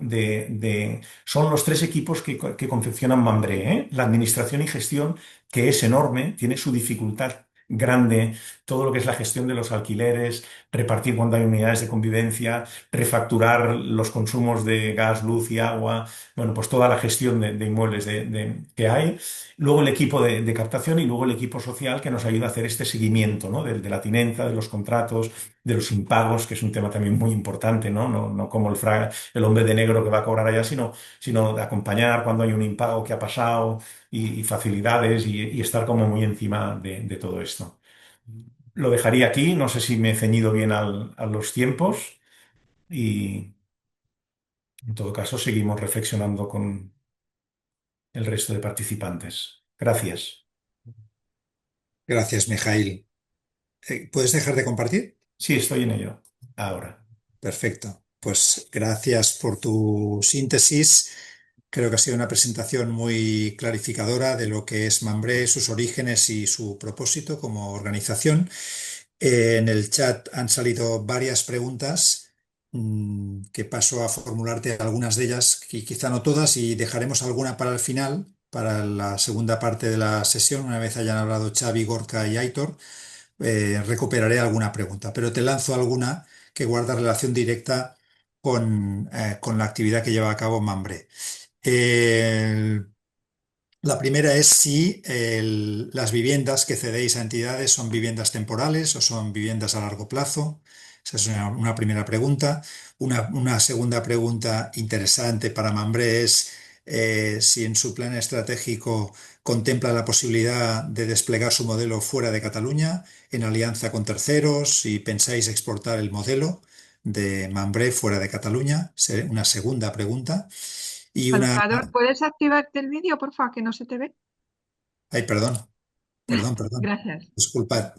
son los tres equipos que confeccionan Mambré, ¿eh? La administración y gestión, que es enorme, tiene su dificultad grande, todo lo que es la gestión de los alquileres, repartir cuando hay unidades de convivencia, refacturar los consumos de gas, luz y agua, bueno, pues toda la gestión de inmuebles que hay. Luego el equipo de captación y luego el equipo social que nos ayuda a hacer este seguimiento, ¿no? De la tinenza, de los contratos, de los impagos, que es un tema también muy importante, ¿no? No como el hombre de negro que va a cobrar allá, sino de acompañar cuando hay un impago que ha pasado y facilidades y estar como muy encima de todo esto. Lo dejaría aquí, no sé si me he ceñido bien a los tiempos y en todo caso seguimos reflexionando con el resto de participantes. Gracias. Gracias, Mijail. ¿Puedes dejar de compartir? Sí, estoy en ello. Ahora. Perfecto. Pues gracias por tu síntesis. Creo que ha sido una presentación muy clarificadora de lo que es Mambré, sus orígenes y su propósito como organización. En el chat han salido varias preguntas que paso a formularte algunas de ellas, quizá no todas, y dejaremos alguna para el final, para la segunda parte de la sesión, una vez hayan hablado Xavi, Gorka y Aitor. Recuperaré alguna pregunta, pero te lanzo alguna que guarda relación directa con la actividad que lleva a cabo Mambré. El La primera es si las viviendas que cedéis a entidades son viviendas temporales o son viviendas a largo plazo. Esa es una primera pregunta. Una segunda pregunta interesante para Mambré es si en su plan estratégico contempla la posibilidad de desplegar su modelo fuera de Cataluña, en alianza con terceros, si pensáis exportar el modelo de Mambré fuera de Cataluña. Una segunda pregunta. Y una... Salvador, ¿puedes activarte el vídeo, por favor, que no se te ve? Ay, perdón. Gracias. Disculpad,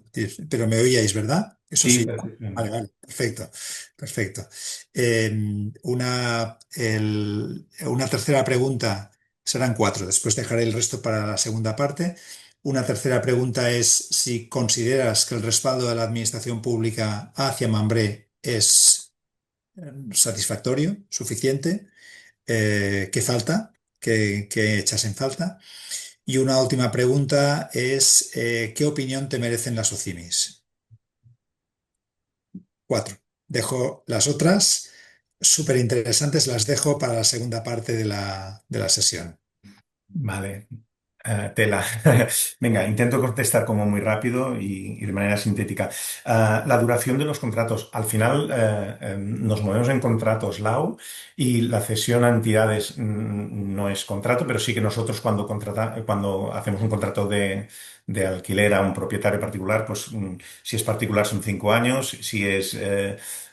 pero me oíais, ¿verdad? Eso Sí, sí. Vale, perfectamente. vale, perfecto, perfecto. Una tercera pregunta, serán cuatro, después dejaré el resto para la segunda parte. Una tercera pregunta es si consideras que el respaldo de la administración pública hacia Mambré es satisfactorio, suficiente, ¿qué falta? ¿Qué echas en falta? Y una última pregunta es, ¿qué opinión te merecen las OCIMIS? Cuatro. Dejo las otras, súper interesantes, las dejo para la segunda parte de la sesión. Vale. Tela. Venga, intento contestar como muy rápido y de manera sintética. La duración de los contratos. Al final nos movemos en contratos LAU y la cesión a entidades no es contrato, pero sí que nosotros cuando hacemos un contrato de alquiler a un propietario particular, pues si es particular son 5 años, si es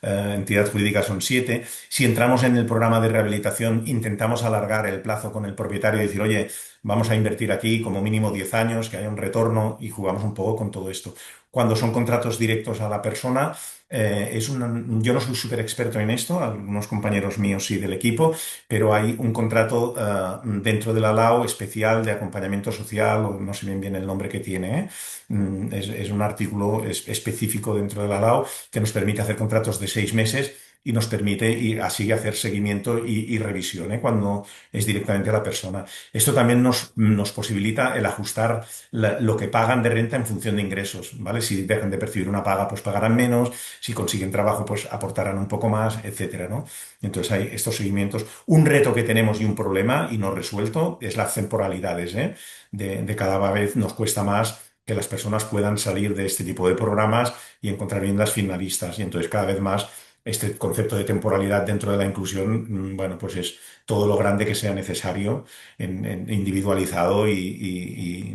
entidad jurídica son 7. Si entramos en el programa de rehabilitación, intentamos alargar el plazo con el propietario y decir, oye, vamos a invertir aquí como mínimo 10 años, que haya un retorno y jugamos un poco con todo esto. Cuando son contratos directos a la persona, yo no soy súper experto en esto, algunos compañeros míos sí del equipo, pero hay un contrato dentro de la LAO especial de acompañamiento social, o no sé bien el nombre que tiene, ¿eh? Es un artículo específico dentro de la LAO que nos permite hacer contratos de 6 meses y nos permite y así hacer seguimiento y revisión, ¿eh? Cuando es directamente a la persona. Esto también nos posibilita el ajustar lo que pagan de renta en función de ingresos, ¿vale? Si dejan de percibir una paga, pues pagarán menos, si consiguen trabajo, pues aportarán un poco más, etcétera, ¿no? Entonces hay estos seguimientos. Un reto que tenemos y un problema y no resuelto es las temporalidades, ¿eh? De cada vez nos cuesta más que las personas puedan salir de este tipo de programas y encontrar viviendas finalistas. Y entonces cada vez más este concepto de temporalidad dentro de la inclusión, bueno, pues es todo lo grande que sea necesario individualizado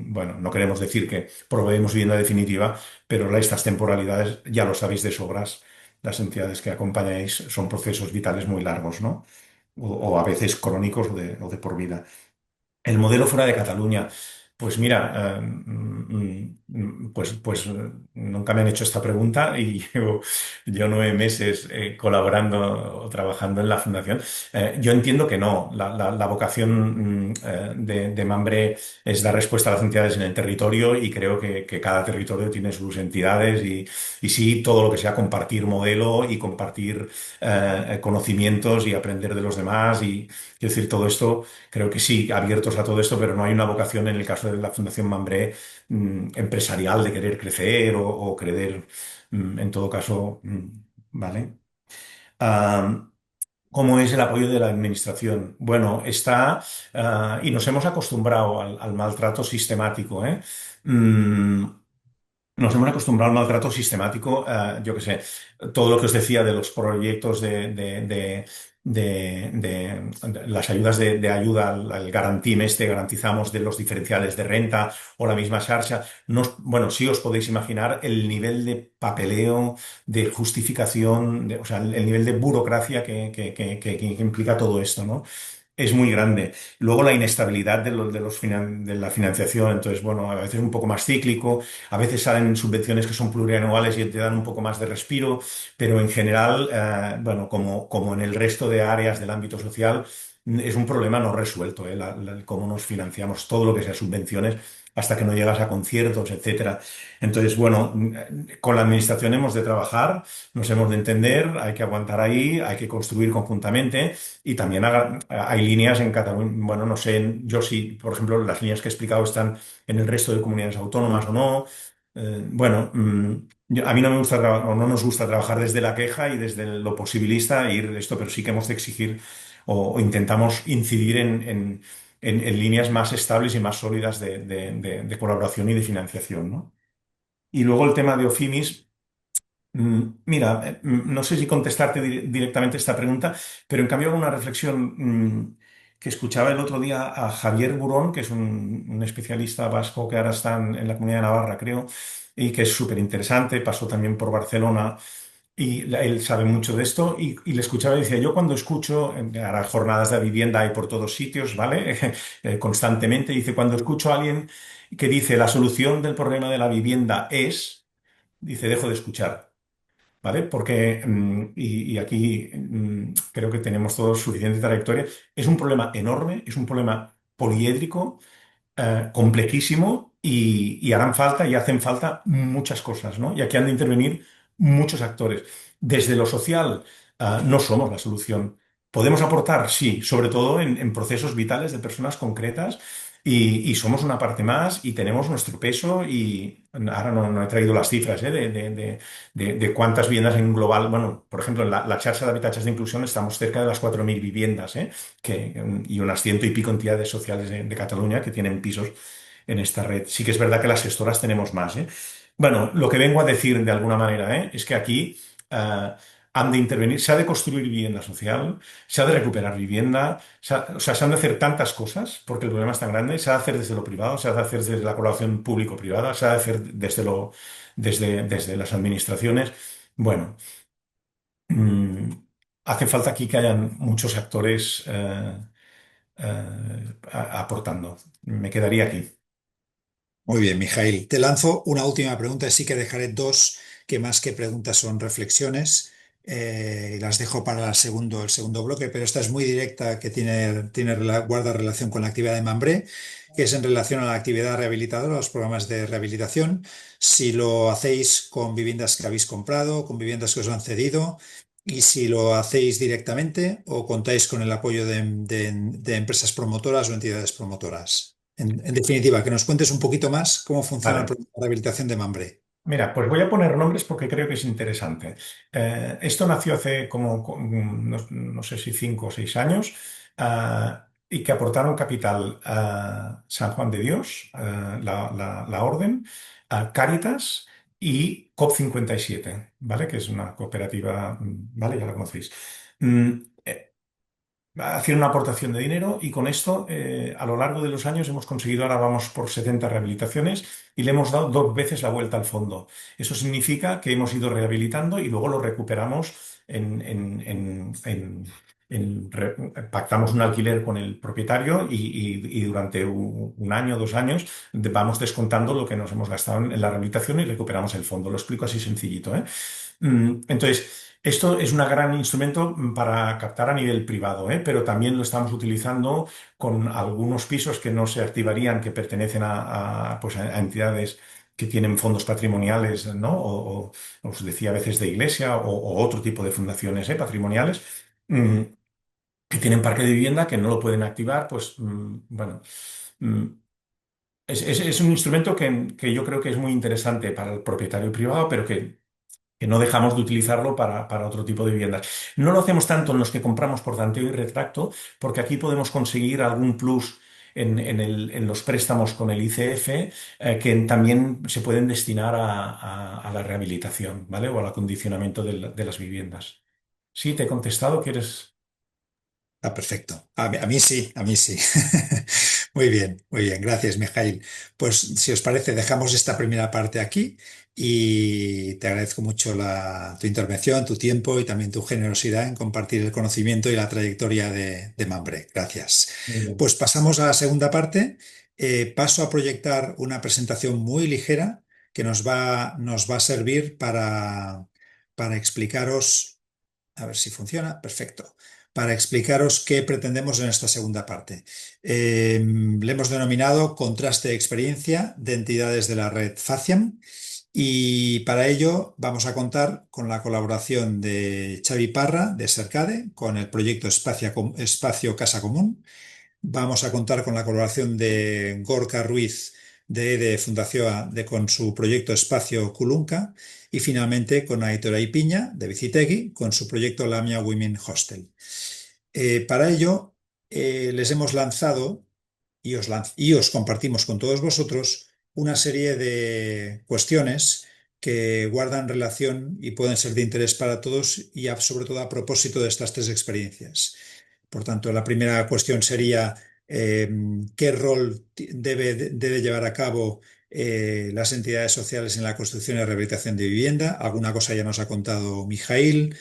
bueno, no queremos decir que proveemos vivienda definitiva, pero estas temporalidades ya lo sabéis de sobras, las entidades que acompañáis son procesos vitales muy largos, ¿no? o a veces crónicos o de por vida. El modelo fuera de Cataluña. Pues mira, nunca me han hecho esta pregunta y yo 9 meses colaborando o trabajando en la fundación. Yo entiendo que no. La vocación de Mambré es dar respuesta a las entidades en el territorio y creo que cada territorio tiene sus entidades y sí, todo lo que sea compartir modelo y compartir conocimientos y aprender de los demás y quiero decir, todo esto. Creo que sí, abiertos a todo esto, pero no hay una vocación en el caso de la Fundación Mambré empresarial de querer crecer o querer, en todo caso, ¿vale? Ah, ¿Cómo es el apoyo de la administración? Bueno, y nos hemos acostumbrado al maltrato sistemático, ¿eh? Mm, Nos hemos acostumbrado al maltrato sistemático, yo qué sé, todo lo que os decía de los proyectos de las ayudas de ayuda al Garantím garantizamos de los diferenciales de renta o la misma Xarxa. Bueno, sí os podéis imaginar el nivel de papeleo, de justificación, o sea, el nivel de burocracia que implica todo esto, ¿no? Es muy grande. Luego la inestabilidad de la financiación, entonces, bueno, a veces un poco más cíclico, a veces salen subvenciones que son plurianuales y te dan un poco más de respiro, pero en general, bueno, como en el resto de áreas del ámbito social, es un problema no resuelto, cómo nos financiamos todo lo que sea subvenciones hasta que no llegas a conciertos, etcétera. Entonces, bueno, con la administración hemos de trabajar, nos hemos de entender, hay que aguantar ahí, hay que construir conjuntamente. Y también hay líneas en Cataluña, bueno, no sé, yo sí, por ejemplo, las líneas que he explicado están en el resto de comunidades autónomas o no. Bueno, a mí no me gusta o no nos gusta trabajar desde la queja y desde lo posibilista e ir de esto, pero sí que hemos de exigir o intentamos incidir en líneas más estables y más sólidas de colaboración y de financiación, ¿no? Y luego el tema de OFIMIS. Mira, no sé si contestarte directamente esta pregunta, pero en cambio hago una reflexión que escuchaba el otro día a Javier Burón, que es un especialista vasco que ahora está en la Comunidad de Navarra, creo, y que es súper interesante, pasó también por Barcelona y él sabe mucho de esto, y le escuchaba y decía, yo cuando escucho, ahora jornadas de vivienda hay por todos sitios, ¿vale? Constantemente, dice, cuando escucho a alguien que dice la solución del problema de la vivienda es, dice, dejo de escuchar. ¿Vale? Porque, y aquí creo que tenemos todos suficiente trayectoria, es un problema enorme, es un problema poliédrico, complejísimo y harán falta y hacen falta muchas cosas, ¿no? Y aquí han de intervenir muchos actores. Desde lo social, no somos la solución. ¿Podemos aportar? Sí, sobre todo en procesos vitales de personas concretas y somos una parte más y tenemos nuestro peso y ahora no he traído las cifras, de cuántas viviendas en global. Bueno, por ejemplo, en la Xarxa de Habitatges de Inclusión estamos cerca de las 4.000 viviendas, y unas ciento y pico entidades sociales de Cataluña que tienen pisos en esta red. Sí que es verdad que las gestoras tenemos más, ¿eh? Bueno, lo que vengo a decir de alguna manera, es que aquí eh, han de intervenir, se ha de construir vivienda social, se ha de recuperar vivienda, o sea, se han de hacer tantas cosas porque el problema es tan grande, se ha de hacer desde lo privado, se ha de hacer desde la colaboración público-privada, se ha de hacer desde las administraciones. Bueno. Mm, Hace falta aquí que hayan muchos actores aportando. Me quedaría aquí. Muy bien, Mijail. Te lanzo una última pregunta, sí que dejaré dos que más que preguntas son reflexiones. Y las dejo para el segundo bloque, pero esta es muy directa, que guarda relación con la actividad de Mambré, que es en relación a la actividad rehabilitadora, los programas de rehabilitación. Si lo hacéis con viviendas que habéis comprado, con viviendas que os han cedido, y si lo hacéis directamente o contáis con el apoyo de empresas promotoras o entidades promotoras. En definitiva, que nos cuentes un poquito más cómo funciona el Vale. programa de rehabilitación de Mambré. Mira, pues voy a poner nombres porque creo que es interesante. Esto nació hace no sé si 5 o 6 años, y que aportaron capital a San Juan de Dios, la Orden, a Cáritas y COP57, ¿vale? Que es una cooperativa, ¿vale? Ya la conocéis. Mm, eh, Hacían una aportación de dinero y con esto, a lo largo de los años, hemos conseguido, ahora vamos por 70 rehabilitaciones y le hemos dado 2 veces la vuelta al fondo. Eso significa que hemos ido rehabilitando y luego lo recuperamos en pactamos un alquiler con el propietario y durante un año, 2 años, vamos descontando lo que nos hemos gastado en la rehabilitación y recuperamos el fondo. Lo explico así sencillito, ¿eh? Entonces, esto es un gran instrumento para captar a nivel privado, ¿eh? Pero también lo estamos utilizando con algunos pisos que no se activarían, que pertenecen pues a entidades que tienen fondos patrimoniales, ¿no? Os decía a veces de iglesia o otro tipo de fundaciones, patrimoniales, mm, que tienen parque de vivienda que no lo pueden activar, pues bueno. mm, es un instrumento que yo creo que es muy interesante para el propietario privado, pero que no dejamos de utilizarlo para otro tipo de viviendas. No lo hacemos tanto en los que compramos por tanteo y retracto, porque aquí podemos conseguir algún plus en los préstamos con el ICF, que también se pueden destinar a la rehabilitación, ¿vale? O al acondicionamiento de las viviendas. Sí, te he contestado, ¿quieres? Ah, perfecto. A mí sí, a mí sí. Muy bien. Gracias, Mijail. Pues si os parece, dejamos esta primera parte aquí y te agradezco mucho tu intervención, tu tiempo y también tu generosidad en compartir el conocimiento y la trayectoria de Mambre. Gracias. Muy bien. Pues pasamos a la segunda parte. Paso a proyectar una presentación muy ligera que nos va a servir para explicaros. A ver si funciona. Perfecto. Para explicaros qué pretendemos en esta segunda parte. Le hemos denominado contraste de experiencia de entidades de la red Faciam y para ello vamos a contar con la colaboración de Xavi Parra de Sercade con el proyecto Espacio Casa Común. Vamos a contar con la colaboración de Gorka Ruiz de EDE Fundación con su proyecto Espacio Culunca y finalmente con Aitora Ipiña de Bicitegui con su proyecto Lamia Women Hostel. Para ello, les hemos lanzado y os compartimos con todos vosotros una serie de cuestiones que guardan relación y pueden ser de interés para todos y sobre todo a propósito de estas tres experiencias. Por tanto, la primera cuestión sería eh, qué rol debe llevar a cabo las entidades sociales en la construcción y rehabilitación de vivienda. Alguna cosa ya nos ha contado Mijail.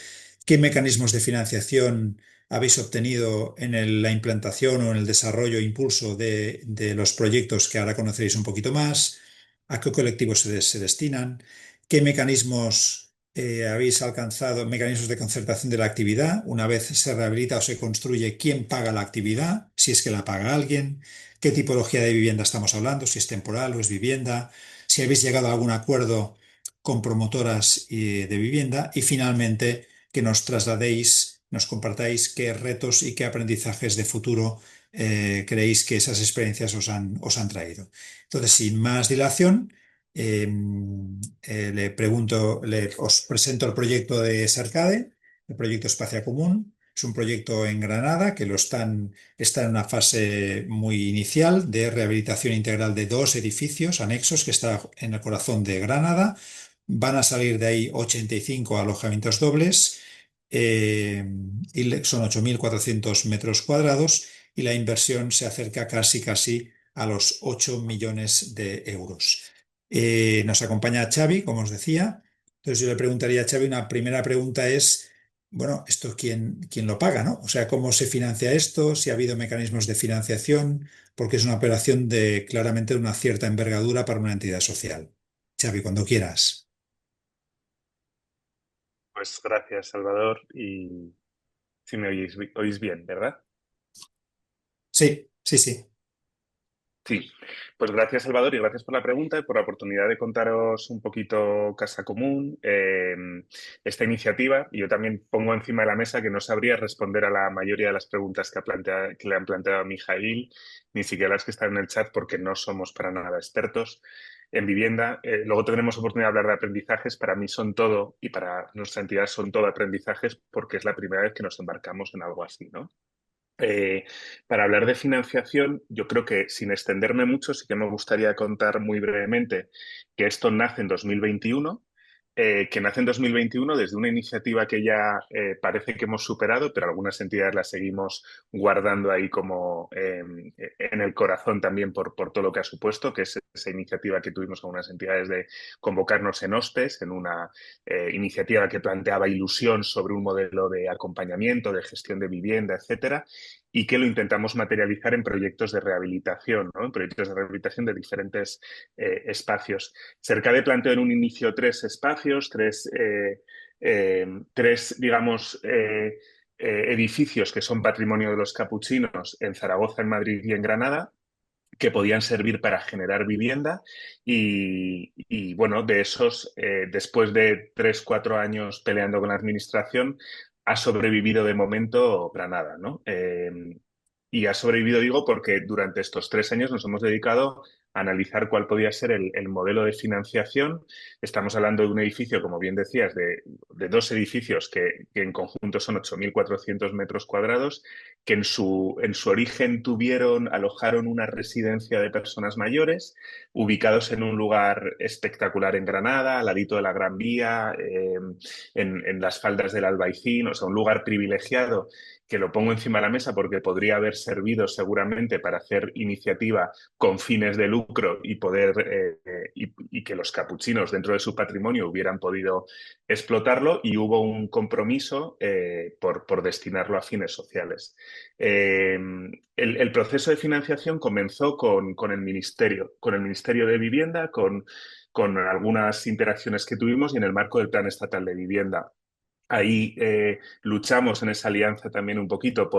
¿Qué mecanismos de financiación habéis obtenido en la implantación o en el desarrollo e impulso de los proyectos que ahora conoceréis un poquito más? ¿A qué colectivos se destinan? ¿Qué mecanismos habéis alcanzado, mecanismos de concertación de la actividad? Una vez se rehabilita o se construye, ¿quién paga la actividad? Si es que la paga alguien. ¿Qué tipología de vivienda estamos hablando? Si es temporal o es vivienda. Si habéis llegado a algún acuerdo con promotoras de vivienda. Y finalmente, que nos trasladéis, nos compartáis qué retos y qué aprendizajes de futuro creéis que esas experiencias os han traído. Entonces, sin más dilación, eh, os presento el proyecto de Sarcade, el proyecto Espacia Común. Es un proyecto en Granada que está en una fase muy inicial de rehabilitación integral de dos edificios anexos que está en el corazón de Granada. Van a salir de ahí 85 alojamientos dobles eh, y son 8.400 metros cuadrados y la inversión se acerca casi a los 8 millones de euros. Nos acompaña Xavi, como os decía. Entonces yo le preguntaría a Xavi, una primera pregunta es, bueno, ¿esto quién lo paga, no? O sea, ¿cómo se financia esto? Si ha habido mecanismos de financiación, porque es una operación de claramente de una cierta envergadura para una entidad social. Xavi, cuando quieras. Pues gracias, Salvador. Y si me oís bien, ¿verdad? Sí, sí, sí. Sí, pues gracias Salvador y gracias por la pregunta y por la oportunidad de contaros un poquito Casa Común, esta iniciativa. Y yo también pongo encima de la mesa que no sabría responder a la mayoría de las preguntas que le han planteado a Mijail, ni siquiera las que están en el chat porque no somos para nada expertos en vivienda. Luego tendremos oportunidad de hablar de aprendizajes. Para mí son todo y para nuestra entidad son todo aprendizajes porque es la primera vez que nos embarcamos en algo así, ¿no? Eh, para hablar de financiación, yo creo que sin extenderme mucho, sí que me gustaría contar muy brevemente que esto nace en 2021. que nace en 2021 desde una iniciativa que ya parece que hemos superado, pero algunas entidades la seguimos guardando ahí como en el corazón también por todo lo que ha supuesto, que es esa iniciativa que tuvimos con unas entidades de convocarnos en OSPES, en una iniciativa que planteaba ilusión sobre un modelo de acompañamiento, de gestión de vivienda, etcétera, y que lo intentamos materializar en proyectos de rehabilitación, ¿no? En proyectos de rehabilitación de diferentes espacios. Cercade planteó en un inicio tres espacios, digamos, edificios que son patrimonio de los capuchinos en Zaragoza, en Madrid y en Granada, que podían servir para generar vivienda bueno, de esos, después de 3, 4 años peleando con la administración, ha sobrevivido de momento Granada, ¿no? Y ha sobrevivido, digo, porque durante estos 3 años nos hemos dedicado a analizar cuál podía ser el modelo de financiación. Estamos hablando de un edificio, como bien decías, de dos edificios que en conjunto son 8.400 metros cuadrados, que en su origen alojaron una residencia de personas mayores, ubicados en un lugar espectacular en Granada, al ladito de la Gran Vía, en las faldas del Albaicín, o sea, un lugar privilegiado que lo pongo encima de la mesa porque podría haber servido seguramente para hacer iniciativa con fines de lucro y poder y que los capuchinos dentro de su patrimonio hubieran podido explotarlo, y hubo un compromiso por destinarlo a fines sociales. El proceso de financiación comenzó con el Ministerio de Vivienda, con algunas interacciones que tuvimos y en el marco del Plan Estatal de Vivienda. Ahí luchamos en esa alianza también un poquito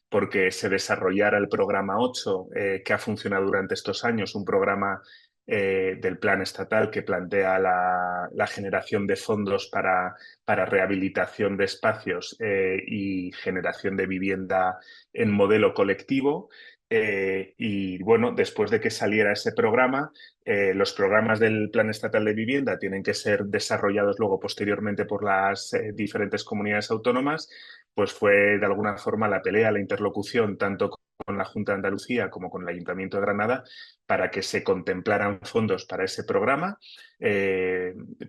porque se desarrollara el programa 8, que ha funcionado durante estos años, un programa del plan estatal que plantea la generación de fondos para rehabilitación de espacios y generación de vivienda en modelo colectivo. Y bueno, después de que saliera ese programa, los programas del Plan Estatal de Vivienda tienen que ser desarrollados luego posteriormente por las diferentes comunidades autónomas, pues fue de alguna forma la pelea, la interlocución, tanto con la Junta de Andalucía como con el Ayuntamiento de Granada, para que se contemplaran fondos para ese programa,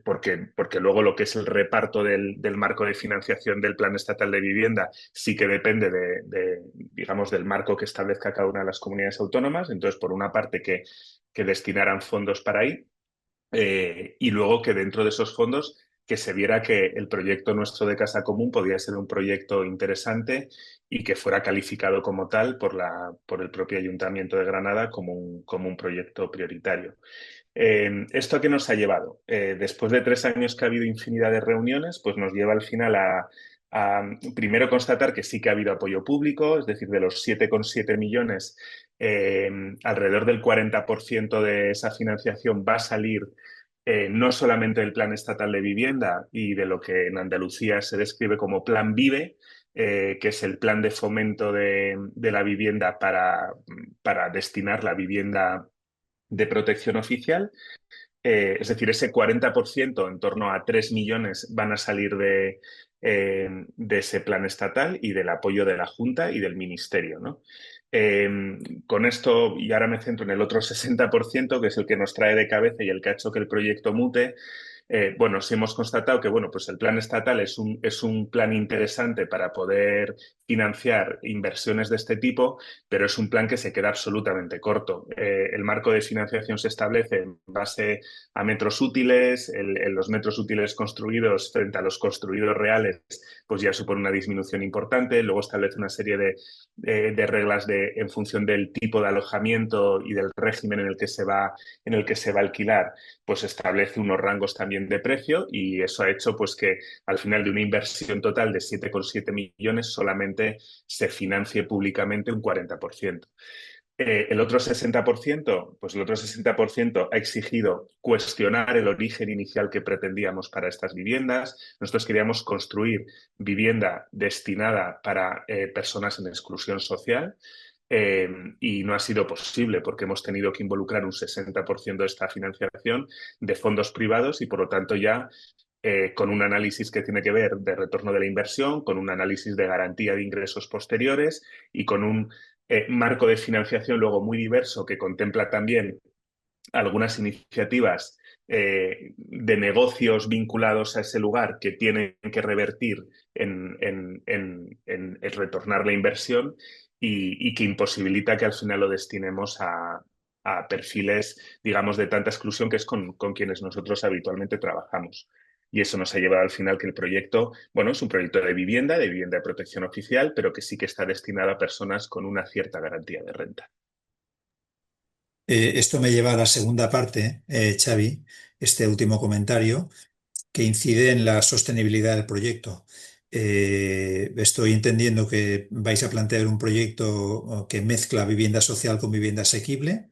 porque luego lo que es el reparto del marco de financiación del Plan Estatal de Vivienda sí que depende digamos, del marco que establezca cada una de las comunidades autónomas. Entonces, por una parte, que destinaran fondos para ahí, y luego que dentro de esos fondos que se viera que el proyecto nuestro de Casa Común podía ser un proyecto interesante y que fuera calificado como tal por el propio Ayuntamiento de Granada como un proyecto prioritario. ¿Esto a qué nos ha llevado? Después de 3 años que ha habido infinidad de reuniones, pues nos lleva al final a primero constatar que sí que ha habido apoyo público, es decir, de los 7,7 millones, alrededor del 40% de esa financiación va a salir no solamente del Plan Estatal de Vivienda y de lo que en Andalucía se describe como Plan Vive, que es el plan de fomento de la vivienda para destinar la vivienda de protección oficial. Es decir, ese 40%, en torno a 3 millones, van a salir de ese plan estatal y del apoyo de la Junta y del Ministerio, ¿no? Con esto, y ahora me centro en el otro 60%, que es el que nos trae de cabeza y el que ha hecho que el proyecto mute. Bueno, sí hemos constatado que bueno, pues el plan estatal es un plan interesante para poder financiar inversiones de este tipo, pero es un plan que se queda absolutamente corto. El marco de financiación se establece en base a metros útiles, los metros útiles construidos frente a los construidos reales, pues ya supone una disminución importante. Luego establece una serie de reglas en función del tipo de alojamiento y del régimen en el que se va a alquilar, pues establece unos rangos también de precio, y eso ha hecho pues que al final de una inversión total de 7,7 millones solamente se financie públicamente un 40%. El otro 60%, pues el otro 60% ha exigido cuestionar el origen inicial que pretendíamos para estas viviendas. Nosotros queríamos construir vivienda destinada para personas en exclusión social. Y no ha sido posible porque hemos tenido que involucrar un 60% de esta financiación de fondos privados, y por lo tanto ya con un análisis que tiene que ver de retorno de la inversión, con un análisis de garantía de ingresos posteriores y con un marco de financiación luego muy diverso que contempla también algunas iniciativas de negocios vinculados a ese lugar que tienen que revertir en retornar la inversión y que imposibilita que al final lo destinemos a perfiles, digamos, de tanta exclusión que es con quienes nosotros habitualmente trabajamos. Y eso nos ha llevado al final que el proyecto, bueno, es un proyecto de vivienda de protección oficial, pero que sí que está destinado a personas con una cierta garantía de renta. Esto me lleva a la segunda parte, Xavi, este último comentario, que incide en la sostenibilidad del proyecto. Estoy entendiendo que vais a plantear un proyecto que mezcla vivienda social con vivienda asequible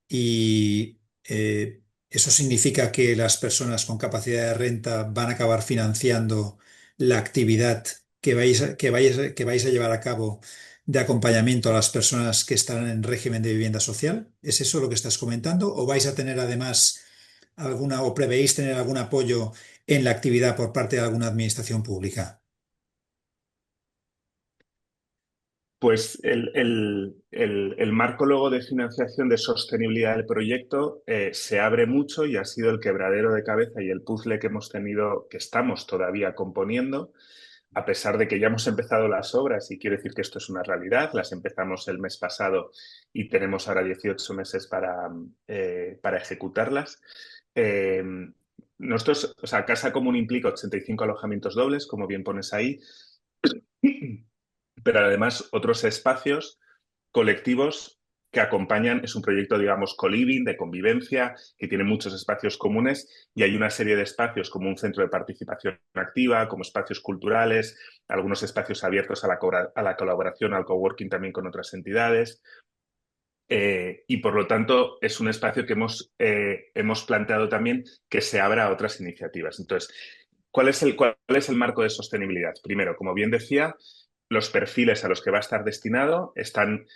y eso significa que las personas con capacidad de renta van a acabar financiando la actividad que vais a llevar a cabo de acompañamiento a las personas que están en régimen de vivienda social. ¿Es eso lo que estás comentando? ¿O vais a tener además alguna, o prevéis tener algún apoyo en la actividad por parte de alguna administración pública? Pues el marco luego de financiación de sostenibilidad del proyecto se abre mucho y ha sido el quebradero de cabeza y el puzzle que hemos tenido, que estamos todavía componiendo, a pesar de que ya hemos empezado las obras, y quiero decir que esto es una realidad. Las empezamos el mes pasado y tenemos ahora 18 meses para ejecutarlas. Eh, Nosotros, o sea, Casa Común implica 85 alojamientos dobles, como bien pones ahí, pero además otros espacios colectivos que acompañan. Es un proyecto, digamos, co-living, de convivencia, que tiene muchos espacios comunes y hay una serie de espacios como un centro de participación activa, como espacios culturales, algunos espacios abiertos a la colaboración, al coworking también con otras entidades. Y por lo tanto es un espacio que hemos planteado también que se abra a otras iniciativas. Entonces, cuál es el marco de sostenibilidad? Primero, como bien decía, los perfiles a los que va a estar destinado están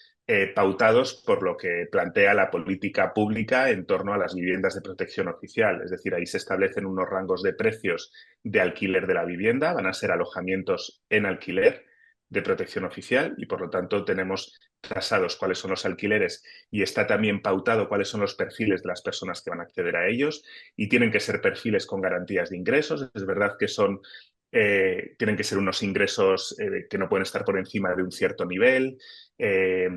pautados por lo que plantea la política pública en torno a las viviendas de protección oficial. Es decir, ahí se establecen unos rangos de precios de alquiler de la vivienda, van a ser alojamientos en alquiler de protección oficial y por lo tanto tenemos tasados cuáles son los alquileres y está también pautado cuáles son los perfiles de las personas que van a acceder a ellos y tienen que ser perfiles con garantías de ingresos. Es verdad que tienen que ser unos ingresos que no pueden estar por encima de un cierto nivel, que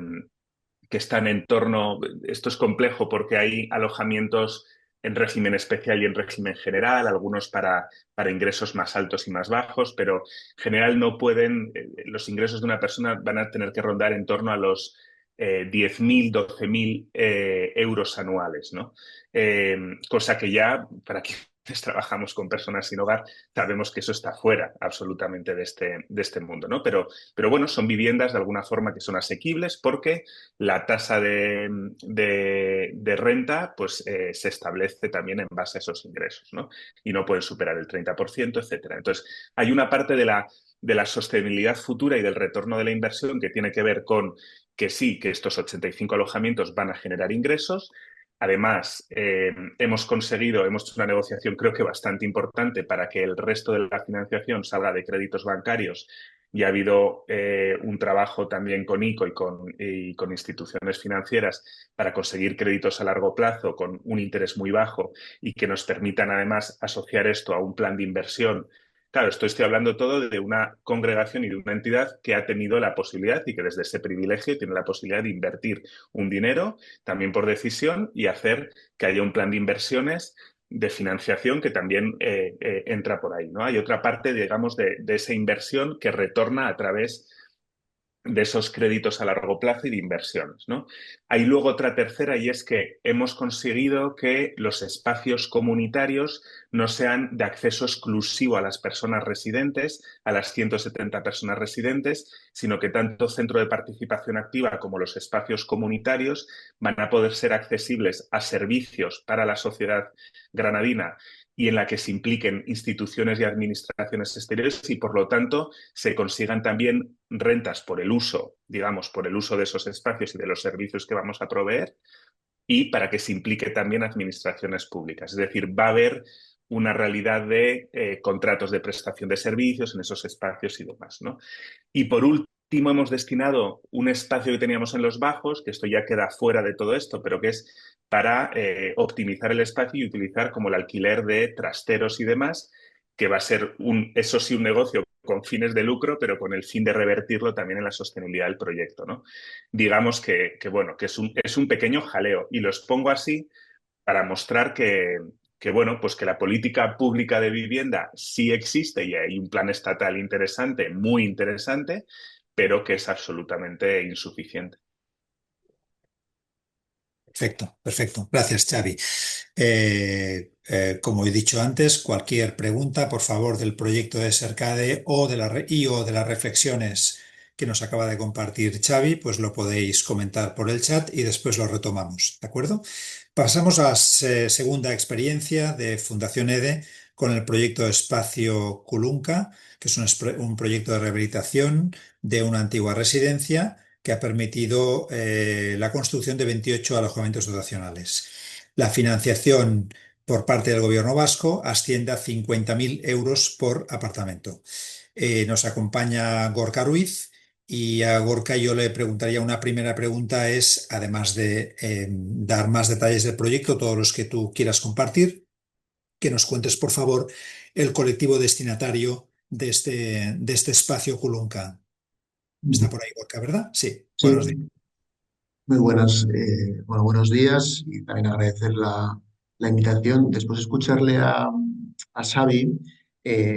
están en torno. Esto es complejo porque hay alojamientos en régimen especial y en régimen general, algunos para ingresos más altos y más bajos, pero en general no pueden, los ingresos de una persona van a tener que rondar en torno a los 10.000, 12.000 euros anuales, ¿no? Cosa que ya, para quienes trabajamos con personas sin hogar, sabemos que eso está fuera absolutamente de este mundo, ¿no? Pero bueno, son viviendas de alguna forma que son asequibles porque la tasa de renta pues, se establece también en base a esos ingresos, ¿no? Y no pueden superar el 30%, etcétera. Entonces, hay una parte de la sostenibilidad futura y del retorno de la inversión que tiene que ver con que sí, que estos 85 alojamientos van a generar ingresos. Además, hemos hecho una negociación creo que bastante importante para que el resto de la financiación salga de créditos bancarios y ha habido un trabajo también con ICO y con instituciones financieras para conseguir créditos a largo plazo con un interés muy bajo y que nos permitan además asociar esto a un plan de inversión. Claro, estoy hablando todo de una congregación y de una entidad que ha tenido la posibilidad y que desde ese privilegio tiene la posibilidad de invertir un dinero también por decisión y hacer que haya un plan de inversiones de financiación que también entra por ahí, ¿no? Hay otra parte, digamos, de esa inversión que retorna a través de esos créditos a largo plazo y de inversiones, ¿no? Hay luego otra tercera y es que hemos conseguido que los espacios comunitarios no sean de acceso exclusivo a las personas residentes, a las 170 personas residentes, sino que tanto centro de participación activa como los espacios comunitarios van a poder ser accesibles a servicios para la sociedad granadina y en la que se impliquen instituciones y administraciones exteriores y, por lo tanto, se consigan también rentas por el uso, digamos, por el uso de esos espacios y de los servicios que vamos a proveer y para que se implique también administraciones públicas. Es decir, va a haber una realidad de contratos de prestación de servicios en esos espacios y demás, ¿no? Y por último, óptimo hemos destinado un espacio que teníamos en los bajos, que esto ya queda fuera de todo esto, pero que es para optimizar el espacio y utilizar como el alquiler de trasteros y demás, que va a ser eso sí, un negocio con fines de lucro, pero con el fin de revertirlo también en la sostenibilidad del proyecto, ¿no? Digamos bueno, que es un pequeño jaleo. Y los pongo así para mostrar bueno, pues que la política pública de vivienda sí existe y hay un plan estatal interesante, muy interesante, pero que es absolutamente insuficiente. Perfecto, perfecto. Gracias, Xavi. Como he dicho antes, cualquier pregunta, por favor, del proyecto de Sercade o de las reflexiones que nos acaba de compartir Xavi, pues lo podéis comentar por el chat y después lo retomamos, ¿de acuerdo? Pasamos a la segunda experiencia de Fundación EDE con el proyecto Espacio Culunca, que es un proyecto de rehabilitación de una antigua residencia que ha permitido la construcción de 28 alojamientos dotacionales. La financiación por parte del gobierno vasco asciende a 50.000 euros por apartamento. Nos acompaña Gorka Ruiz y a Gorka yo le preguntaría una primera pregunta es, además de dar más detalles del proyecto, todos los que tú quieras compartir, que nos cuentes, por favor, el colectivo destinatario de este espacio Culunca. Está por ahí Gorka, ¿verdad? Sí, Sí, buenos días. muy buenas. Bueno, buenos días y también agradecer la invitación. Después de escucharle a Xavi,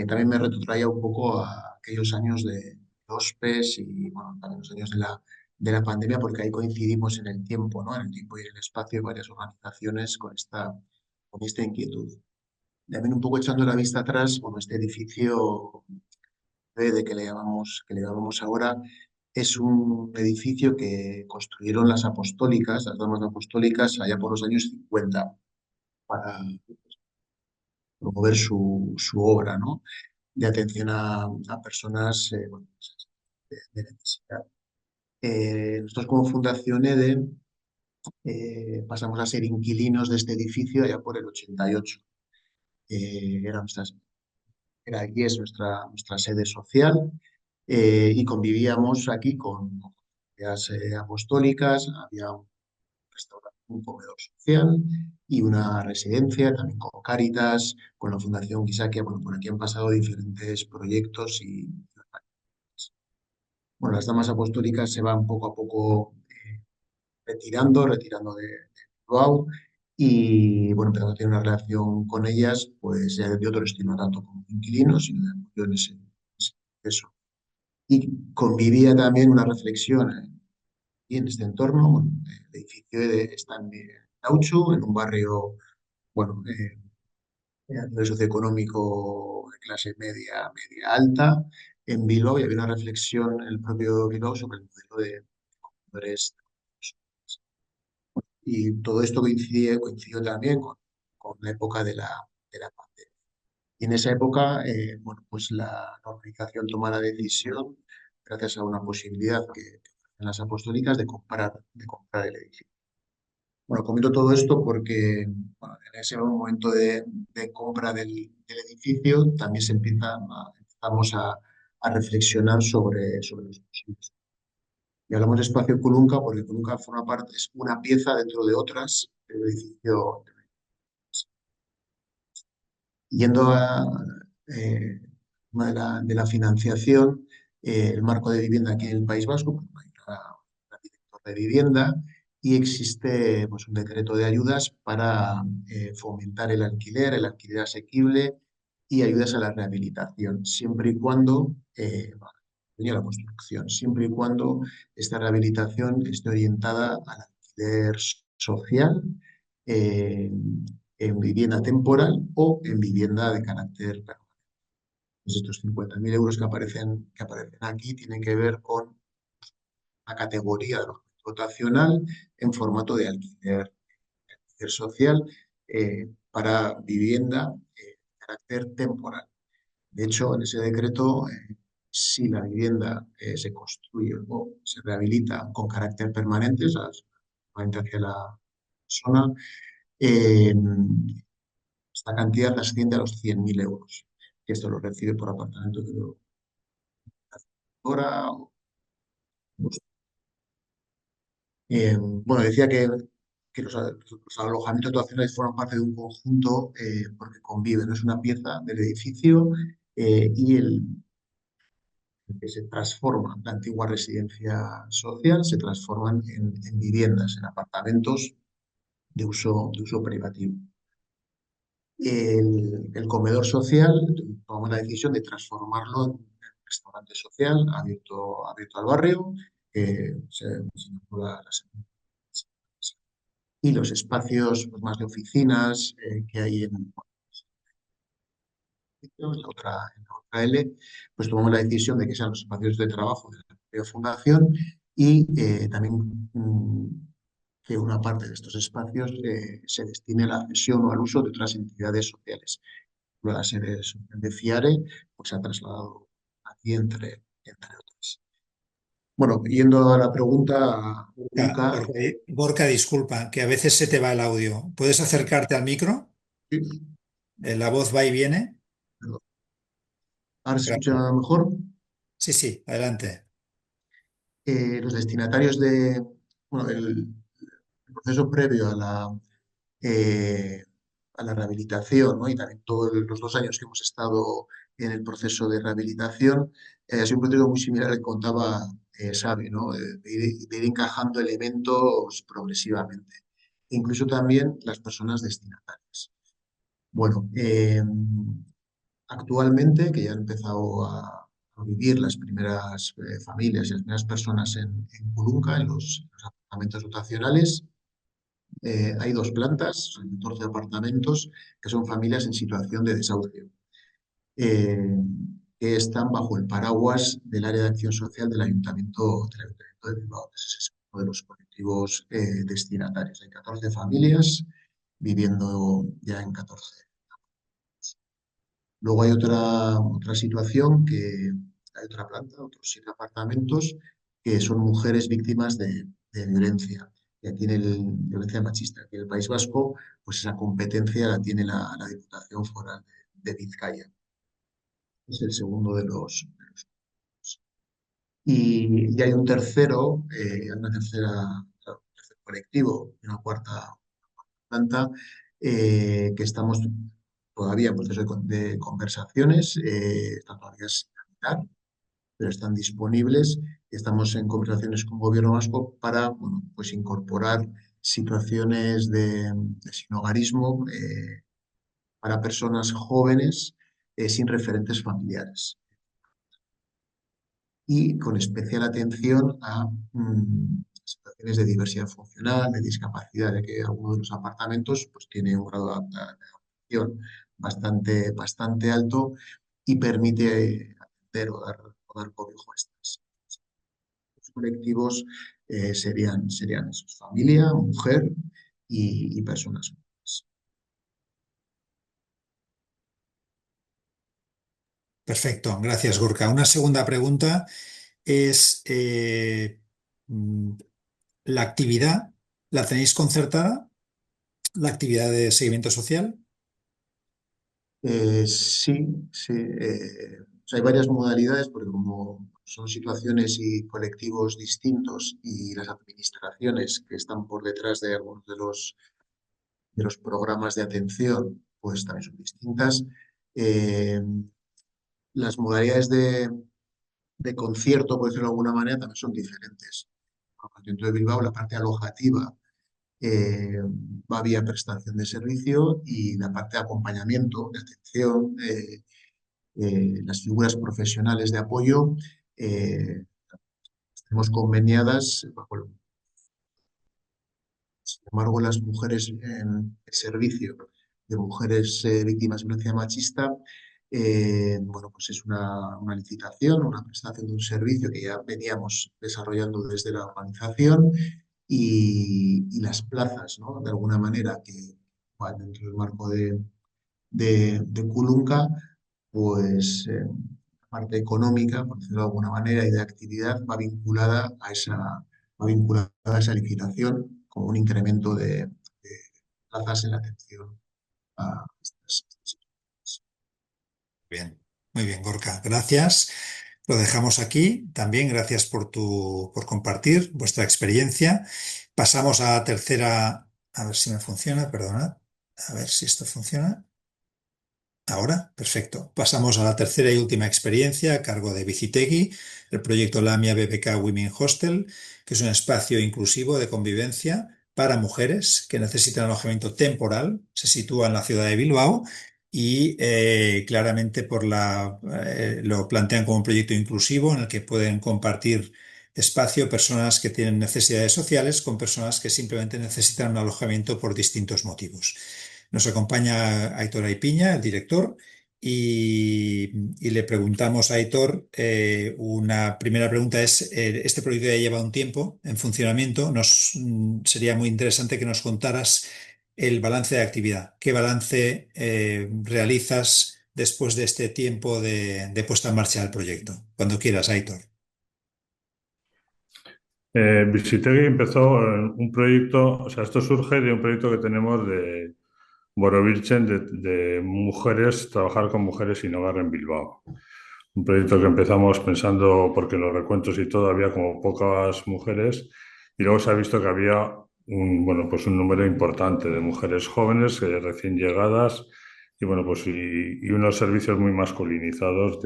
también me retrotraía un poco a aquellos años de OSPES y bueno, también los años de la pandemia, porque ahí coincidimos en el tiempo, ¿no? En el tiempo y en el espacio, varias organizaciones con esta inquietud. También un poco echando la vista atrás, bueno, este edificio de que le llamamos ahora, es un edificio que construyeron las apostólicas, las damas apostólicas, allá por los años 50 para promover su obra, ¿no? De atención a personas bueno, pues, de necesidad. Nosotros como Fundación EDE pasamos a ser inquilinos de este edificio allá por el 88. Era aquí es nuestra sede social y convivíamos aquí con comunidades apostólicas, había un restaurante, un comedor social y una residencia, también con Cáritas, con la Fundación Gisakia. Bueno, por aquí han pasado diferentes proyectos y bueno, las damas apostólicas se van poco a poco retirando de Bilbao y bueno, empezando a tener una relación con ellas, pues ya de otro estilo, no tanto como inquilinos, sino de apoyo en ese proceso. Y convivía también una reflexión y en este entorno. Bueno, el edificio está en Taucho, en un barrio, bueno, a nivel socioeconómico de clase media alta, en Bilbao, y había una reflexión en el propio Bilbao sobre el modelo de comedores. Y todo esto coincidió también con la época de la pandemia. Y en esa época, bueno, pues la organización toma la decisión, gracias a una posibilidad que ofrecen las apostólicas, de comprar el edificio. Bueno, comento todo esto porque bueno, en ese momento de compra del edificio también empezamos a reflexionar sobre los posibles. Y hablamos de espacio Culunca porque Culunca forma parte, es una pieza dentro de otras del edificio. Yendo a tema de la financiación, el marco de vivienda aquí en el País Vasco, pues, hay una directora de vivienda y existe pues, un decreto de ayudas para fomentar el alquiler asequible y ayudas a la rehabilitación, siempre y cuando, y a la construcción, siempre y cuando esta rehabilitación esté orientada al alquiler social, eh, en vivienda temporal o en vivienda de carácter permanente. Pues estos 50.000 euros que aparecen aquí tienen que ver con la categoría de alojamiento dotacional en formato de alquiler social para vivienda de carácter temporal. De hecho, en ese decreto, si la vivienda se construye o se rehabilita con carácter permanente, o sea, permanente hacia la persona, eh, esta cantidad asciende a los 100.000 euros, que esto lo recibe por apartamento de hora Bueno, decía que los alojamientos dotacionales forman parte de un conjunto porque conviven, ¿no? Es una pieza del edificio y el que se transforma la antigua residencia social, se transforman en viviendas, en apartamentos de uso privativo. El comedor social tomamos la decisión de transformarlo en un restaurante social abierto al barrio, que se inaugura la semana y los espacios pues, más de oficinas que hay en la otra L, pues tomamos la decisión de que sean los espacios de trabajo de la propia fundación y también que una parte de estos espacios se destine a la cesión o al uso de otras entidades sociales. La sede social de FIARE pues, se ha trasladado aquí entre otras. Bueno, yendo a la pregunta, Luca, Gorka, disculpa, que a veces se te va el audio. ¿Puedes acercarte al micro? sí, La voz va y viene. perdón. ¿Ahora se escucha Gracias. mejor? Sí, sí, adelante. Los destinatarios bueno, el proceso previo eh, a la rehabilitación, ¿no? Y también todos los 2 años que hemos estado en el proceso de rehabilitación, ha sido un proceso muy similar al que contaba Xavi, ¿no? De ir encajando elementos progresivamente. Incluso también las personas destinatarias. Bueno, actualmente, que ya han empezado a vivir las primeras familias y las primeras personas en Culunca, en los apartamentos dotacionales, hay 2 plantas, son 14 apartamentos, que son familias en situación de desahucio, eh, que están bajo el paraguas del área de acción social del Ayuntamiento de Bilbao. Ese es uno de los colectivos destinatarios. Hay 14 familias viviendo ya en 14. Luego hay otra situación hay otra planta, otros 7 apartamentos, que son mujeres víctimas de violencia. Y aquí violencia machista. Aquí en el País Vasco, pues esa competencia la tiene la Diputación Foral de Vizcaya. Es el segundo y hay un tercero, un tercer colectivo, una cuarta planta, que estamos todavía en proceso de conversaciones, están todavía sin tramitar, pero están disponibles. Estamos en conversaciones con Gobierno Vasco para bueno, pues incorporar situaciones de sinhogarismo para personas jóvenes sin referentes familiares y con especial atención a situaciones de diversidad funcional, de discapacidad, de que alguno de los apartamentos pues, tiene un grado de adaptación bastante alto y permite atender o dar cobijo a estos colectivos. Serían esos, familia, mujer y personas. Perfecto, gracias, Gorka. Una segunda pregunta es, mm, ¿la actividad la tenéis concertada? ¿La actividad de seguimiento social? Sí, sí. O sea, hay varias modalidades porque como son situaciones y colectivos distintos y las administraciones que están por detrás de algunos de los programas de atención, pues también son distintas. Eh, las modalidades de concierto, por decirlo de alguna manera, también son diferentes. Dentro de Bilbao, la parte alojativa eh, va vía prestación de servicio y la parte de acompañamiento, de atención, las figuras profesionales de apoyo, eh, tenemos conveniadas sin embargo, las mujeres en el servicio de mujeres víctimas de violencia machista, bueno, pues es una licitación, una prestación de un servicio que ya veníamos desarrollando desde la organización y las plazas, ¿no? De alguna manera, que van dentro del marco de Culunca, pues la parte económica, por decirlo de alguna manera, y de actividad va vinculada a esa licitación como un incremento de plazas en la atención a estas situaciones. Bien, muy bien, Gorka, gracias. Lo dejamos aquí. También gracias por compartir vuestra experiencia. Pasamos a la tercera, a ver si me funciona, perdonad. A ver si esto funciona. Ahora, perfecto. Pasamos a la tercera y última experiencia a cargo de Vizitegui, el proyecto Lamia BBK Women Hostel, que es un espacio inclusivo de convivencia para mujeres que necesitan alojamiento temporal. Se sitúa en la ciudad de Bilbao y claramente lo plantean como un proyecto inclusivo en el que pueden compartir espacio personas que tienen necesidades sociales con personas que simplemente necesitan un alojamiento por distintos motivos. Nos acompaña Aitor Aipiña, el director, y le preguntamos a Aitor, una primera pregunta es, este proyecto ya lleva un tiempo en funcionamiento, sería muy interesante que nos contaras el balance de actividad. ¿Qué balance realizas después de este tiempo de puesta en marcha del proyecto? Cuando quieras, Aitor. Visitegui empezó un proyecto, o sea, esto surge de un proyecto que tenemos de Borobilchen de mujeres, trabajar con mujeres sin hogar en Bilbao. Un proyecto que empezamos pensando, porque en los recuentos y todo había como pocas mujeres, y luego se ha visto que había pues un número importante de mujeres jóvenes, recién llegadas, y bueno, pues y unos servicios muy masculinizados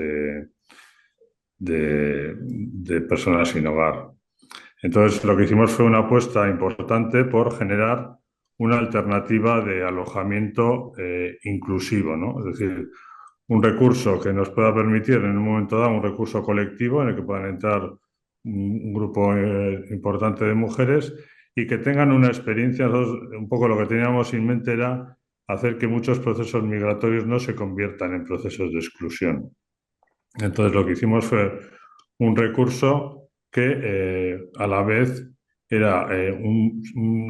de personas sin hogar. Entonces, lo que hicimos fue una apuesta importante por generar una alternativa de alojamiento inclusivo, ¿no? Es decir, un recurso que nos pueda permitir en un momento dado un recurso colectivo en el que puedan entrar un grupo importante de mujeres y que tengan una experiencia. Un poco lo que teníamos en mente era hacer que muchos procesos migratorios no se conviertan en procesos de exclusión. Entonces, lo que hicimos fue un recurso que a la vez era un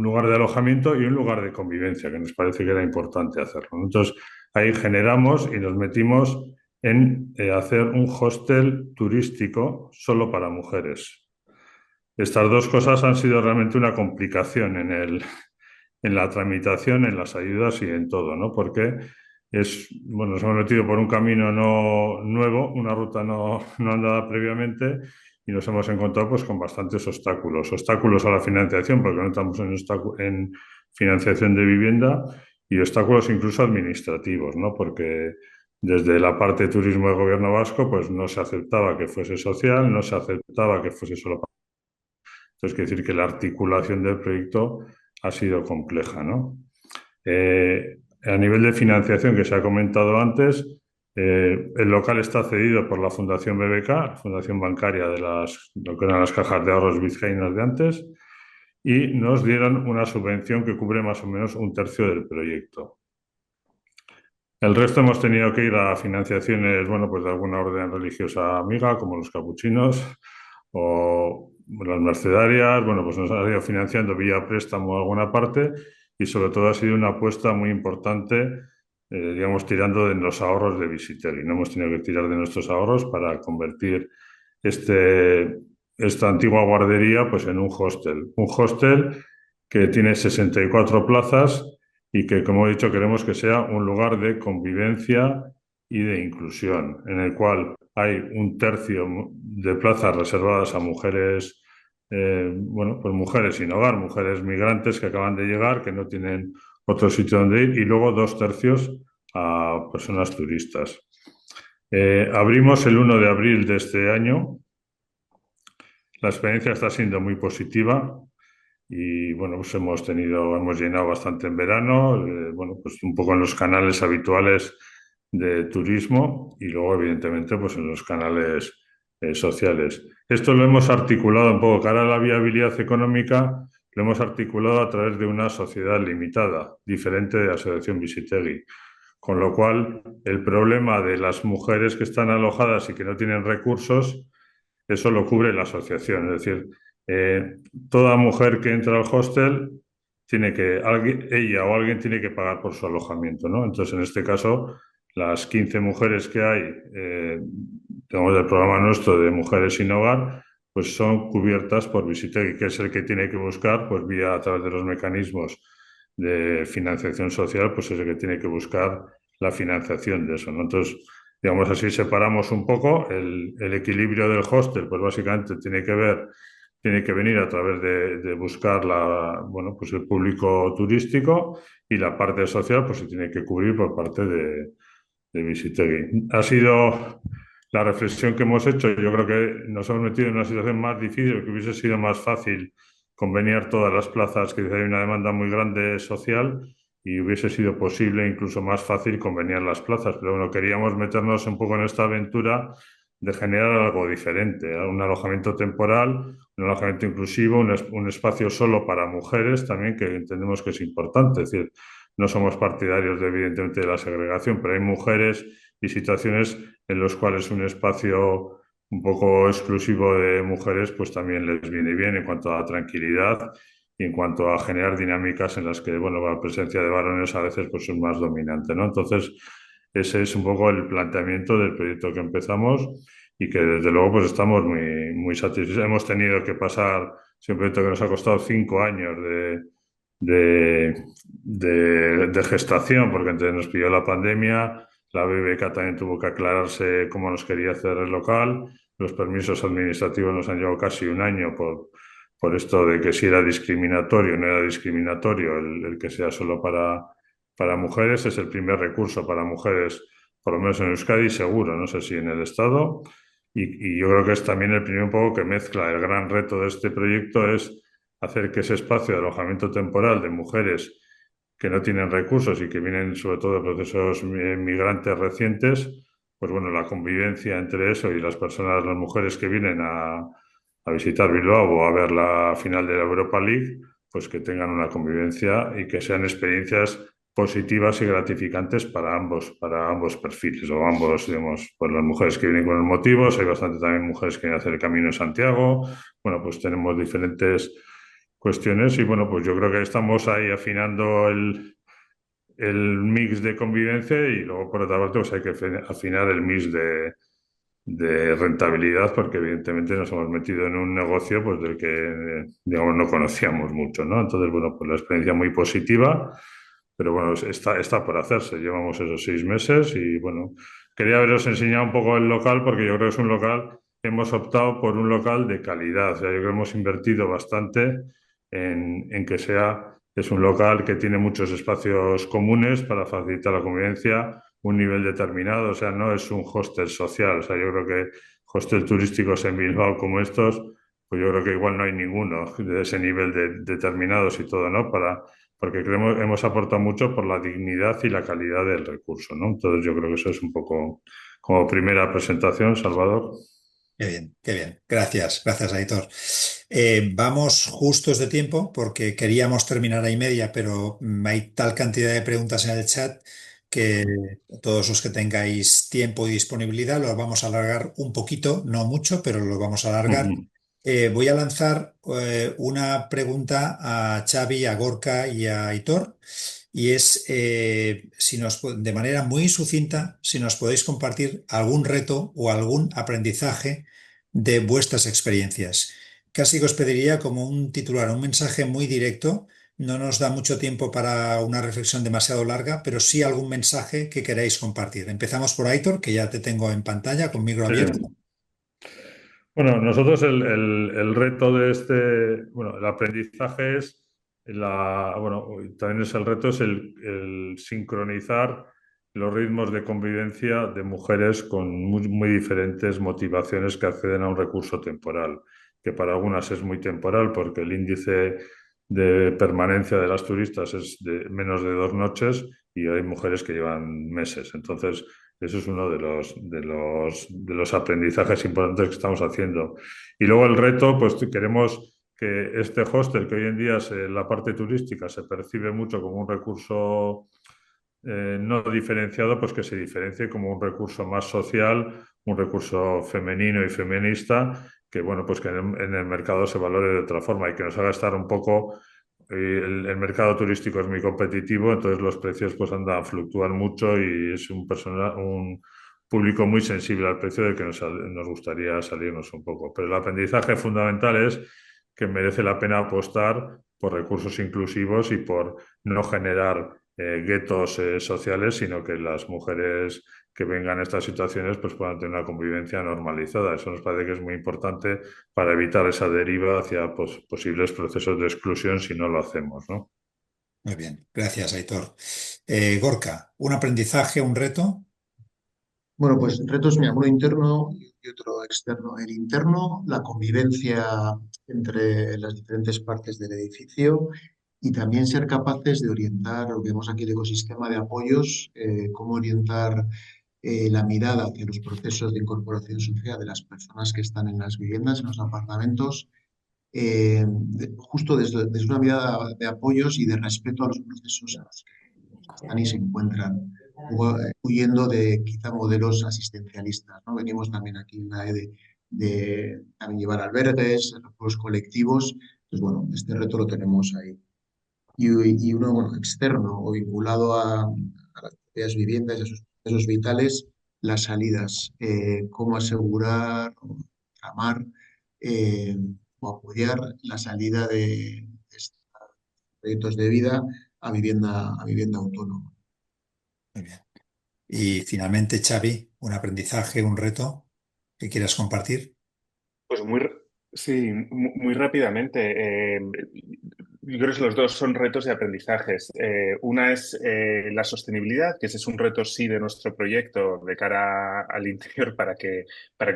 lugar de alojamiento y un lugar de convivencia, que nos parece que era importante hacerlo. Entonces, ahí generamos y nos metimos en hacer un hostel turístico solo para mujeres. Estas dos cosas han sido realmente una complicación en la tramitación, en las ayudas y en todo, ¿no? Porque nos hemos metido por un camino no nuevo, una ruta no andada previamente, y nos hemos encontrado pues con bastantes obstáculos. Obstáculos a la financiación, porque no estamos en financiación de vivienda, y obstáculos incluso administrativos, ¿no? Porque desde la parte de turismo del gobierno vasco, pues no se aceptaba que fuese social, no se aceptaba que fuese solo. Entonces, quiere decir que la articulación del proyecto ha sido compleja, ¿no? A nivel de financiación que se ha comentado antes, el local está cedido por la Fundación BBK, Fundación Bancaria de lo que eran las cajas de ahorros vizcaínas de antes, y nos dieron una subvención que cubre más o menos un tercio del proyecto. El resto hemos tenido que ir a financiaciones, pues de alguna orden religiosa amiga, como los capuchinos o las mercedarias. Pues nos ha ido financiando vía préstamo alguna parte, y sobre todo ha sido una apuesta muy importante, digamos, tirando de los ahorros de Vizitegui. No hemos tenido que tirar de nuestros ahorros para convertir esta antigua guardería pues en un hostel. Un hostel que tiene 64 plazas y que, como he dicho, queremos que sea un lugar de convivencia y de inclusión, en el cual hay un tercio de plazas reservadas a mujeres, pues mujeres sin hogar, mujeres migrantes que acaban de llegar, que no tienen otro sitio donde ir, y luego 2/3 a personas turistas. Abrimos el 1 de abril de este año. La experiencia está siendo muy positiva. Y pues hemos llenado bastante en verano, pues un poco en los canales habituales de turismo, y luego evidentemente pues en los canales sociales. Esto lo hemos articulado un poco cara a la viabilidad económica, lo hemos articulado a través de una sociedad limitada, diferente de la Asociación Vizitegui. Con lo cual, el problema de las mujeres que están alojadas y que no tienen recursos, eso lo cubre la asociación. Es decir, toda mujer que entra al hostel ella o alguien tiene que pagar por su alojamiento, ¿no? Entonces, en este caso, las 15 mujeres que hay, tenemos el programa nuestro de mujeres sin hogar, pues son cubiertas por Vizitegui, que es el que tiene que buscar, pues vía a través de los mecanismos de financiación social, pues es el que tiene que buscar la financiación de eso, ¿no? Entonces, digamos así, separamos un poco el equilibrio del hostel, pues básicamente tiene que venir a través de buscar bueno, pues el público turístico, y la parte social pues se tiene que cubrir por parte de Visitegui. Ha sido la reflexión que hemos hecho. Yo creo que nos hemos metido en una situación más difícil, que hubiese sido más fácil conveniar todas las plazas, que hay una demanda muy grande social, y hubiese sido posible, incluso más fácil, conveniar las plazas. Pero bueno, queríamos meternos un poco en esta aventura de generar algo diferente, un alojamiento temporal, un alojamiento inclusivo, un espacio solo para mujeres también, que entendemos que es importante. Es decir, no somos partidarios, evidentemente, de la segregación, pero hay mujeres y situaciones en las cuales un espacio un poco exclusivo de mujeres pues también les viene bien en cuanto a tranquilidad y en cuanto a generar dinámicas en las que, bueno, la presencia de varones a veces pues es más dominante, ¿no? Entonces, ese es un poco el planteamiento del proyecto que empezamos, y que desde luego pues estamos muy satisfechos. Hemos tenido que pasar, es un proyecto que nos ha costado 5 años de gestación, porque entonces nos pilló la pandemia, la BBK también tuvo que aclararse cómo nos quería hacer el local, los permisos administrativos nos han llevado casi un año por esto de que si era discriminatorio o no era discriminatorio el que sea solo para mujeres. Es el primer recurso para mujeres, por lo menos en Euskadi, seguro, no sé si en el Estado. Y yo creo que es también el primer un poco que mezcla. El gran reto de este proyecto es hacer que ese espacio de alojamiento temporal de mujeres que no tienen recursos y que vienen sobre todo de procesos migrantes recientes, pues bueno, la convivencia entre eso y las personas, las mujeres que vienen a visitar Bilbao o a ver la final de la Europa League, pues que tengan una convivencia y que sean experiencias positivas y gratificantes para ambos perfiles o ambos, digamos, pues las mujeres que vienen con los motivos. Hay bastante también mujeres que vienen a hacer el Camino de Santiago. Bueno, pues tenemos diferentes cuestiones y bueno, pues yo creo que estamos ahí afinando el mix de convivencia, y luego por otra parte pues hay que afinar el mix de rentabilidad, porque evidentemente nos hemos metido en un negocio pues del que digamos no conocíamos mucho, ¿no? Entonces, bueno, pues la experiencia muy positiva, pero bueno, está por hacerse. Llevamos esos 6 meses y bueno, quería haberos enseñado un poco el local, porque yo creo que es un local, hemos optado por un local de calidad. O sea, yo creo que hemos invertido bastante en que es un local que tiene muchos espacios comunes para facilitar la convivencia, un nivel determinado. O sea, no es un hostel social. O sea, yo creo que hostel turísticos en Bilbao como estos, pues yo creo que igual no hay ninguno de ese nivel determinados y todo, ¿no? Porque creemos, hemos aportado mucho por la dignidad y la calidad del recurso, ¿no? Entonces yo creo que eso es un poco como primera presentación, Salvador. Qué bien, qué bien. Gracias, gracias, Aitor. Vamos justos de tiempo porque queríamos terminar a y media, pero hay tal cantidad de preguntas en el chat que todos los que tengáis tiempo y disponibilidad lo vamos a alargar un poquito, no mucho, pero lo vamos a alargar. Voy a lanzar una pregunta a Xavi, a Gorka y a Aitor, y es si de manera muy sucinta, si nos podéis compartir algún reto o algún aprendizaje de vuestras experiencias. Casi que os pediría como un titular, un mensaje muy directo. No nos da mucho tiempo para una reflexión demasiado larga, pero sí algún mensaje que queráis compartir. Empezamos por Aitor, que ya te tengo en pantalla con micro Sí. abierto. Bueno, nosotros el reto de bueno, el aprendizaje es bueno, también es el reto, es el sincronizar los ritmos de convivencia de mujeres con muy diferentes motivaciones que acceden a un recurso temporal, que para algunas es muy temporal porque el índice de permanencia de las turistas es de menos de 2 noches, y hay mujeres que llevan meses. Entonces, eso es uno de los aprendizajes importantes que estamos haciendo. Y luego el reto, pues queremos que este hostel, que hoy en día la parte turística se percibe mucho como un recurso no diferenciado, pues que se diferencie como un recurso más social, un recurso femenino y feminista, que bueno, pues que en el mercado se valore de otra forma y que nos haga estar un poco. El mercado turístico es muy competitivo, entonces los precios pues fluctúan mucho, y es un público muy sensible al precio, del que nos gustaría salirnos un poco. Pero el aprendizaje fundamental es que merece la pena apostar por recursos inclusivos y por no generar guetos sociales, sino que las mujeres que vengan estas situaciones pues puedan tener una convivencia normalizada. Eso nos parece que es muy importante para evitar esa deriva hacia pues, posibles procesos de exclusión si no lo hacemos, ¿no? Muy bien, gracias, Aitor. Gorka, ¿un aprendizaje, un reto? Bueno, pues retos, mira, uno interno y otro externo. El interno, la convivencia entre las diferentes partes del edificio y también ser capaces de orientar, lo que vemos aquí, el ecosistema de apoyos, cómo orientar la mirada hacia los procesos de incorporación social de las personas que están en las viviendas, en los apartamentos, justo desde una mirada de apoyos y de respeto a los procesos en los que están y se encuentran, huyendo de quizá modelos asistencialistas, ¿no? Venimos también aquí en la de también llevar albergues, los colectivos, pues bueno, este reto lo tenemos ahí. Y uno, bueno, externo o vinculado a las propias viviendas y a sus procesos vitales, las salidas, cómo asegurar o tramar eh, o apoyar la salida de estos proyectos de vida a vivienda autónoma. Muy bien. Y finalmente, Xavi, un aprendizaje, un reto que quieras compartir. Pues sí, muy rápidamente. Yo creo que los dos son retos de aprendizajes. Una es la sostenibilidad, que ese es un reto sí de nuestro proyecto de cara al interior para que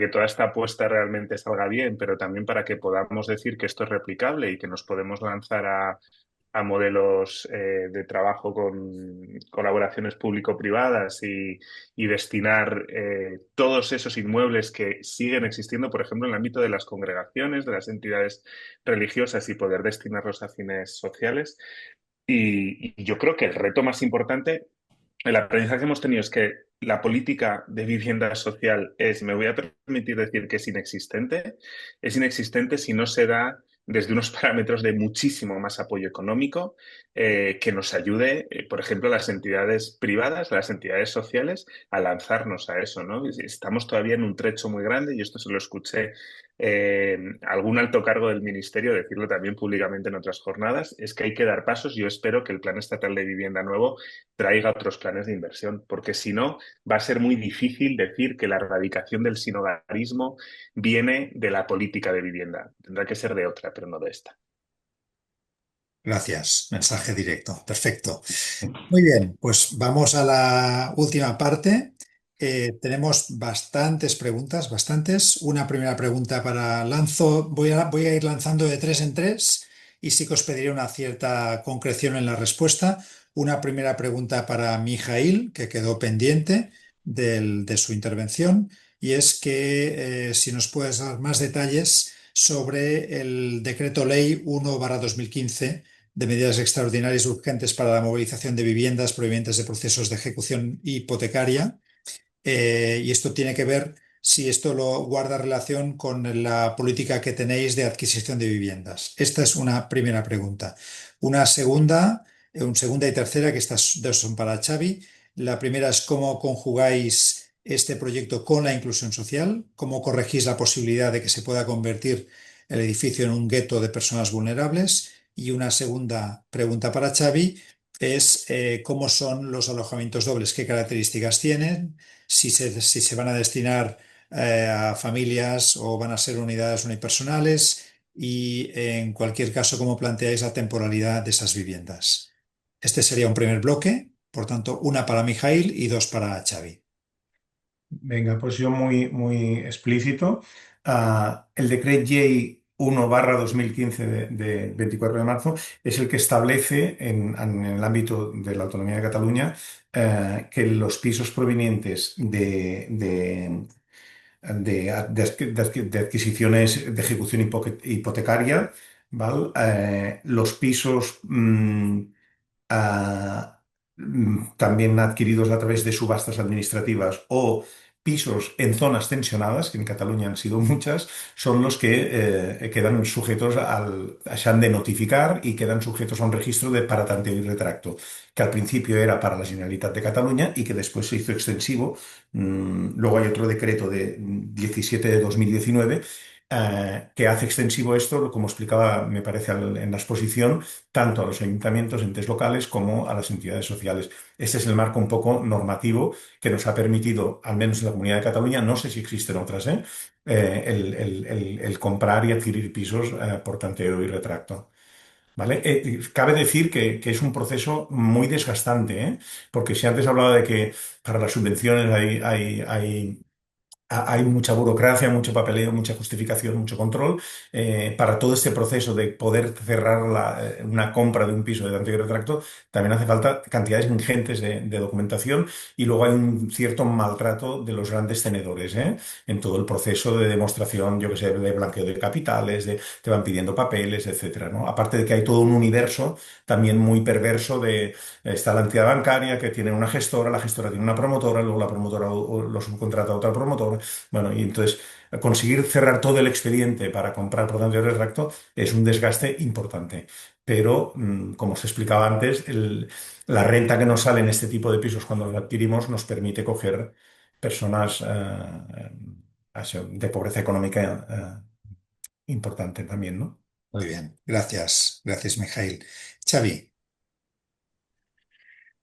toda esta apuesta realmente salga bien, pero también para que podamos decir que esto es replicable y que nos podemos lanzar a modelos de trabajo con colaboraciones público-privadas y destinar todos esos inmuebles que siguen existiendo, por ejemplo, en el ámbito de las congregaciones, de las entidades religiosas y poder destinarlos a fines sociales. Y yo creo que el reto más importante, el aprendizaje que hemos tenido es que la política de vivienda social me voy a permitir decir que es inexistente si no se da desde unos parámetros de muchísimo más apoyo económico que nos ayude, por ejemplo, a las entidades privadas, a las entidades sociales, a lanzarnos a eso, ¿no? Estamos todavía en un trecho muy grande y esto se lo escuché algún alto cargo del ministerio decirlo también públicamente en otras jornadas, es que hay que dar pasos. Yo espero que el Plan Estatal de Vivienda nuevo traiga otros planes de inversión, porque si no, va a ser muy difícil decir que la erradicación del sinhogarismo viene de la política de vivienda. Tendrá que ser de otra, pero no de esta. Gracias. Mensaje directo. Perfecto. Muy bien, pues vamos a la última parte. Tenemos bastantes preguntas, bastantes. Una primera pregunta voy a ir lanzando de tres en tres y sí que os pediré una cierta concreción en la respuesta. Una primera pregunta para Mijail, que quedó pendiente de su intervención, y es que si nos puedes dar más detalles sobre el decreto ley 1/2015 de medidas extraordinarias y urgentes para la movilización de viviendas provenientes de procesos de ejecución hipotecaria. Y esto tiene que ver si esto lo guarda relación con la política que tenéis de adquisición de viviendas. Esta es una primera pregunta. Una segunda y tercera, que estas dos son para Xavi. La primera es cómo conjugáis este proyecto con la inclusión social, cómo corregís la posibilidad de que se pueda convertir el edificio en un gueto de personas vulnerables. Y una segunda pregunta para Xavi es cómo son los alojamientos dobles, qué características tienen, si se van a destinar a familias o van a ser unidades unipersonales y en cualquier caso cómo planteáis la temporalidad de esas viviendas. Este sería un primer bloque, por tanto, una para Mijail y dos para Xavi. Venga, pues yo muy explícito. El decreto Llei 1/2015 de 24 de marzo es el que establece en el ámbito de la autonomía de Cataluña que los pisos provenientes de adquisiciones de ejecución hipotecaria, ¿vale? Los pisos también adquiridos a través de subastas administrativas o pisos en zonas tensionadas, que en Cataluña han sido muchas, son los que quedan sujetos se han de notificar y quedan sujetos a un registro de para tanteo y retracto, que al principio era para la Generalitat de Cataluña y que después se hizo extensivo. Luego hay otro decreto de 17 de 2019 que hace extensivo esto, como explicaba, me parece, en la exposición, tanto a los ayuntamientos, entes locales, como a las entidades sociales. Este es el marco un poco normativo que nos ha permitido, al menos en la Comunidad de Cataluña, no sé si existen otras, el comprar y adquirir pisos por tanteo y retracto. ¿Vale? Cabe decir que es un proceso muy desgastante, ¿eh? Porque si antes hablaba de que para las subvenciones hay mucha burocracia, mucho papeleo, mucha justificación, mucho control. Para todo este proceso de poder cerrar una compra de un piso de antiguo retracto, también hace falta cantidades ingentes de documentación y luego hay un cierto maltrato de los grandes tenedores, ¿eh? En todo el proceso de demostración, yo que sé, de blanqueo de capitales, te van pidiendo papeles, etcétera, ¿no? Aparte de que hay todo un universo también muy perverso está la entidad bancaria que tiene una gestora, la gestora tiene una promotora, luego la promotora lo subcontrata a otra promotora. Bueno, y entonces conseguir cerrar todo el expediente para comprar por tanto de retracto es un desgaste importante. Pero, como se explicaba antes, la renta que nos sale en este tipo de pisos cuando los adquirimos nos permite coger personas de pobreza económica importante también, ¿no? Muy bien, gracias, gracias, Mijail. Xavi,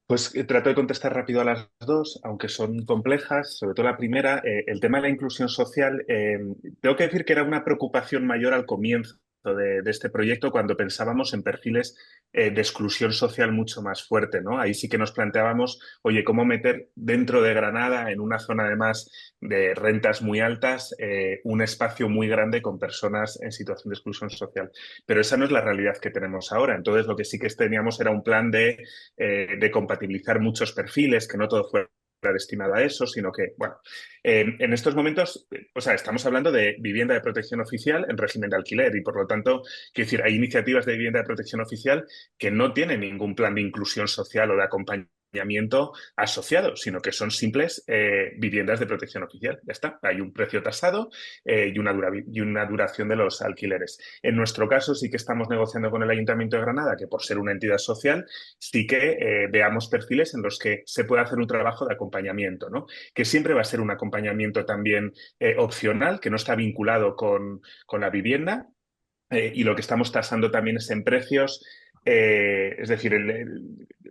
Pues trato de contestar rápido a las dos, aunque son complejas, sobre todo la primera. El tema de la inclusión social, tengo que decir que era una preocupación mayor al comienzo de este proyecto cuando pensábamos en perfiles de exclusión social mucho más fuerte, ¿no? Ahí sí que nos planteábamos, oye, ¿cómo meter dentro de Granada, en una zona además de rentas muy altas, un espacio muy grande con personas en situación de exclusión social? Pero esa no es la realidad que tenemos ahora. Entonces, lo que sí que teníamos era un plan de compatibilizar muchos perfiles, que no todo fuera destinado a eso, sino que, bueno, en estos momentos, o sea, estamos hablando de vivienda de protección oficial en régimen de alquiler y, por lo tanto, quiero decir, hay iniciativas de vivienda de protección oficial que no tienen ningún plan de inclusión social o de acompañamiento asociado, sino que son simples viviendas de protección oficial. Ya está, hay un precio tasado y una duración de los alquileres. En nuestro caso, sí que estamos negociando con el Ayuntamiento de Granada que, por ser una entidad social, sí que veamos perfiles en los que se puede hacer un trabajo de acompañamiento, ¿no? Que siempre va a ser un acompañamiento también opcional, que no está vinculado con la vivienda. Y lo que estamos tasando también es en precios. Es decir,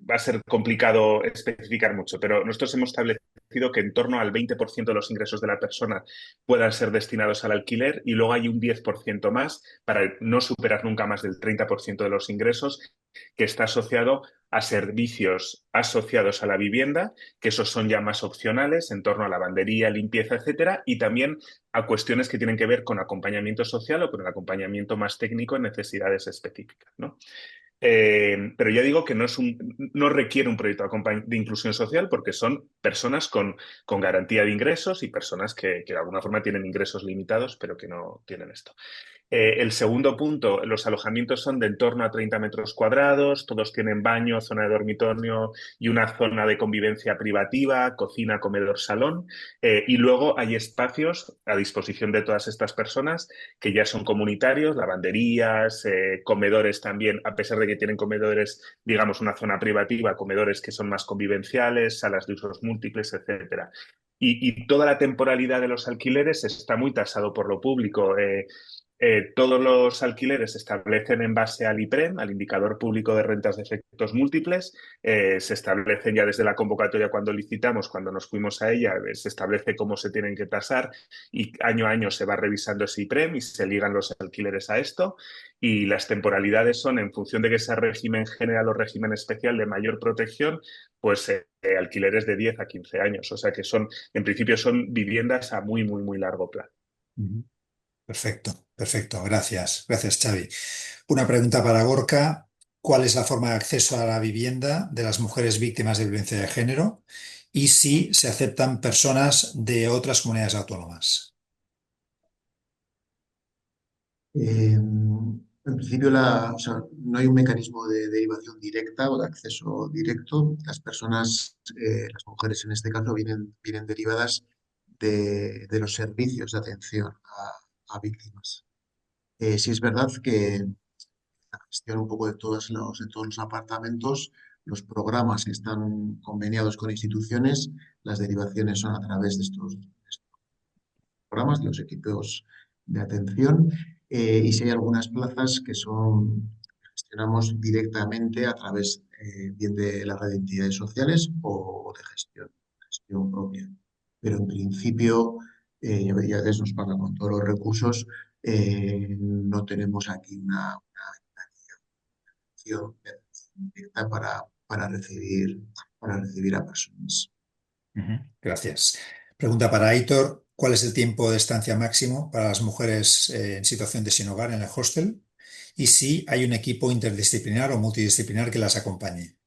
va a ser complicado especificar mucho, pero nosotros hemos establecido que en torno al 20% de los ingresos de la persona puedan ser destinados al alquiler y luego hay un 10% más para no superar nunca más del 30% de los ingresos que está asociado a servicios asociados a la vivienda, que esos son ya más opcionales en torno a lavandería, limpieza, etcétera, y también a cuestiones que tienen que ver con acompañamiento social o con el acompañamiento más técnico en necesidades específicas, ¿no? Pero ya digo que no requiere un proyecto de inclusión social porque son personas con garantía de ingresos y personas que de alguna forma tienen ingresos limitados, pero que no tienen esto. El segundo punto, los alojamientos son de en torno a 30 metros cuadrados, todos tienen baño, zona de dormitorio y una zona de convivencia privativa, cocina, comedor, salón. Y luego hay espacios a disposición de todas estas personas que ya son comunitarios, lavanderías, comedores también, a pesar de que tienen comedores, digamos, una zona privativa, comedores que son más convivenciales, salas de usos múltiples, etcétera. Y toda la temporalidad de los alquileres está muy tasado por lo público. Todos los alquileres se establecen en base al IPREM, al Indicador Público de Rentas de Efectos Múltiples. Se establecen ya desde la convocatoria cuando licitamos, cuando nos fuimos a ella, se establece cómo se tienen que tasar y año a año se va revisando ese IPREM y se ligan los alquileres a esto. Y las temporalidades son, en función de que sea régimen general o régimen especial de mayor protección, pues alquileres de 10 a 15 años. O sea que en principio son viviendas a muy, muy, muy largo plazo. perfecto, perfecto, gracias, gracias, Xavi. Una pregunta para Gorka. ¿Cuál es la forma de acceso a la vivienda de las mujeres víctimas de violencia de género? Y si se aceptan personas de otras comunidades autónomas. En principio, o sea, no hay un mecanismo de derivación directa o de acceso directo. Las personas, las mujeres en este caso, vienen derivadas de los servicios de atención a víctimas. Sí es verdad que la gestión un poco de todos los apartamentos, los programas que están conveniados con instituciones, las derivaciones son a través de estos programas, de los equipos de atención. Y si hay algunas plazas que gestionamos directamente a través bien de la red de entidades sociales o de gestión propia. Pero en principio, ya que nos paga con todos los recursos, no tenemos aquí una acción directa para recibir a personas. Ujú. Gracias. Pregunta para Aitor. ¿Cuál es el tiempo de estancia máximo para las mujeres en situación de sin hogar en el hostel? Y si hay un equipo interdisciplinar o multidisciplinar que las acompañe.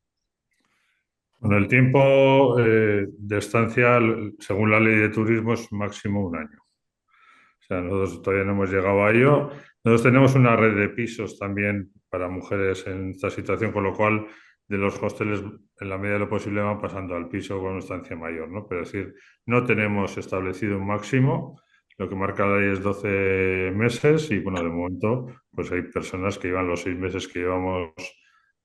Bueno, el tiempo de estancia, según la ley de turismo, es máximo un año. O sea, nosotros todavía no hemos llegado a ello. Nosotros tenemos una red de pisos también para mujeres en esta situación, con lo cual de los hosteles, en la medida de lo posible, van pasando al piso con una estancia mayor, ¿no? Pero es decir, no tenemos establecido un máximo. Lo que marca la ley es 12 meses y, bueno, de momento, pues hay personas que llevan los 6 meses que llevamos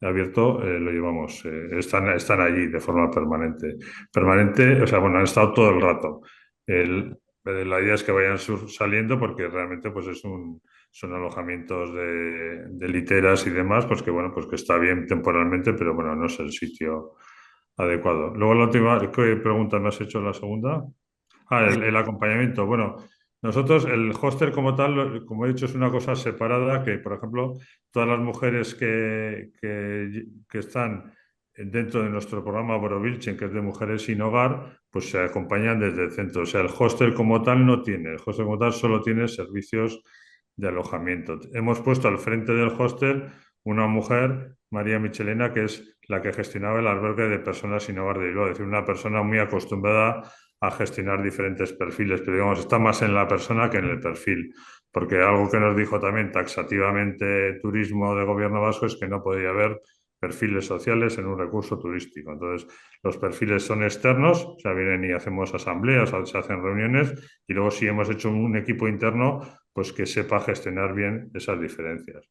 abierto, lo llevamos, están allí de forma permanente. Permanente, o sea, bueno, han estado todo el rato. La idea es que vayan saliendo porque realmente pues son alojamientos de literas y demás, pues que bueno, pues que está bien temporalmente, pero bueno, no es el sitio adecuado. Luego la última, ¿qué pregunta me has hecho la segunda? Ah, el acompañamiento. Bueno, nosotros el hostel como tal, como he dicho, es una cosa separada que, por ejemplo, todas las mujeres que están dentro de nuestro programa Borobilchen, que es de mujeres sin hogar, pues se acompañan desde el centro. O sea, el hostel como tal no tiene. El hostel como tal solo tiene servicios de alojamiento. Hemos puesto al frente del hostel una mujer, María Michelena, que es la que gestionaba el albergue de personas sin hogar de Bilbao. Es decir, una persona muy acostumbrada a gestionar diferentes perfiles, pero digamos, está más en la persona que en el perfil, porque algo que nos dijo también taxativamente Turismo de Gobierno Vasco es que no podía haber perfiles sociales en un recurso turístico. Entonces, los perfiles son externos, o sea, vienen y hacemos asambleas, se hacen reuniones, y luego si hemos hecho un equipo interno, pues que sepa gestionar bien esas diferencias.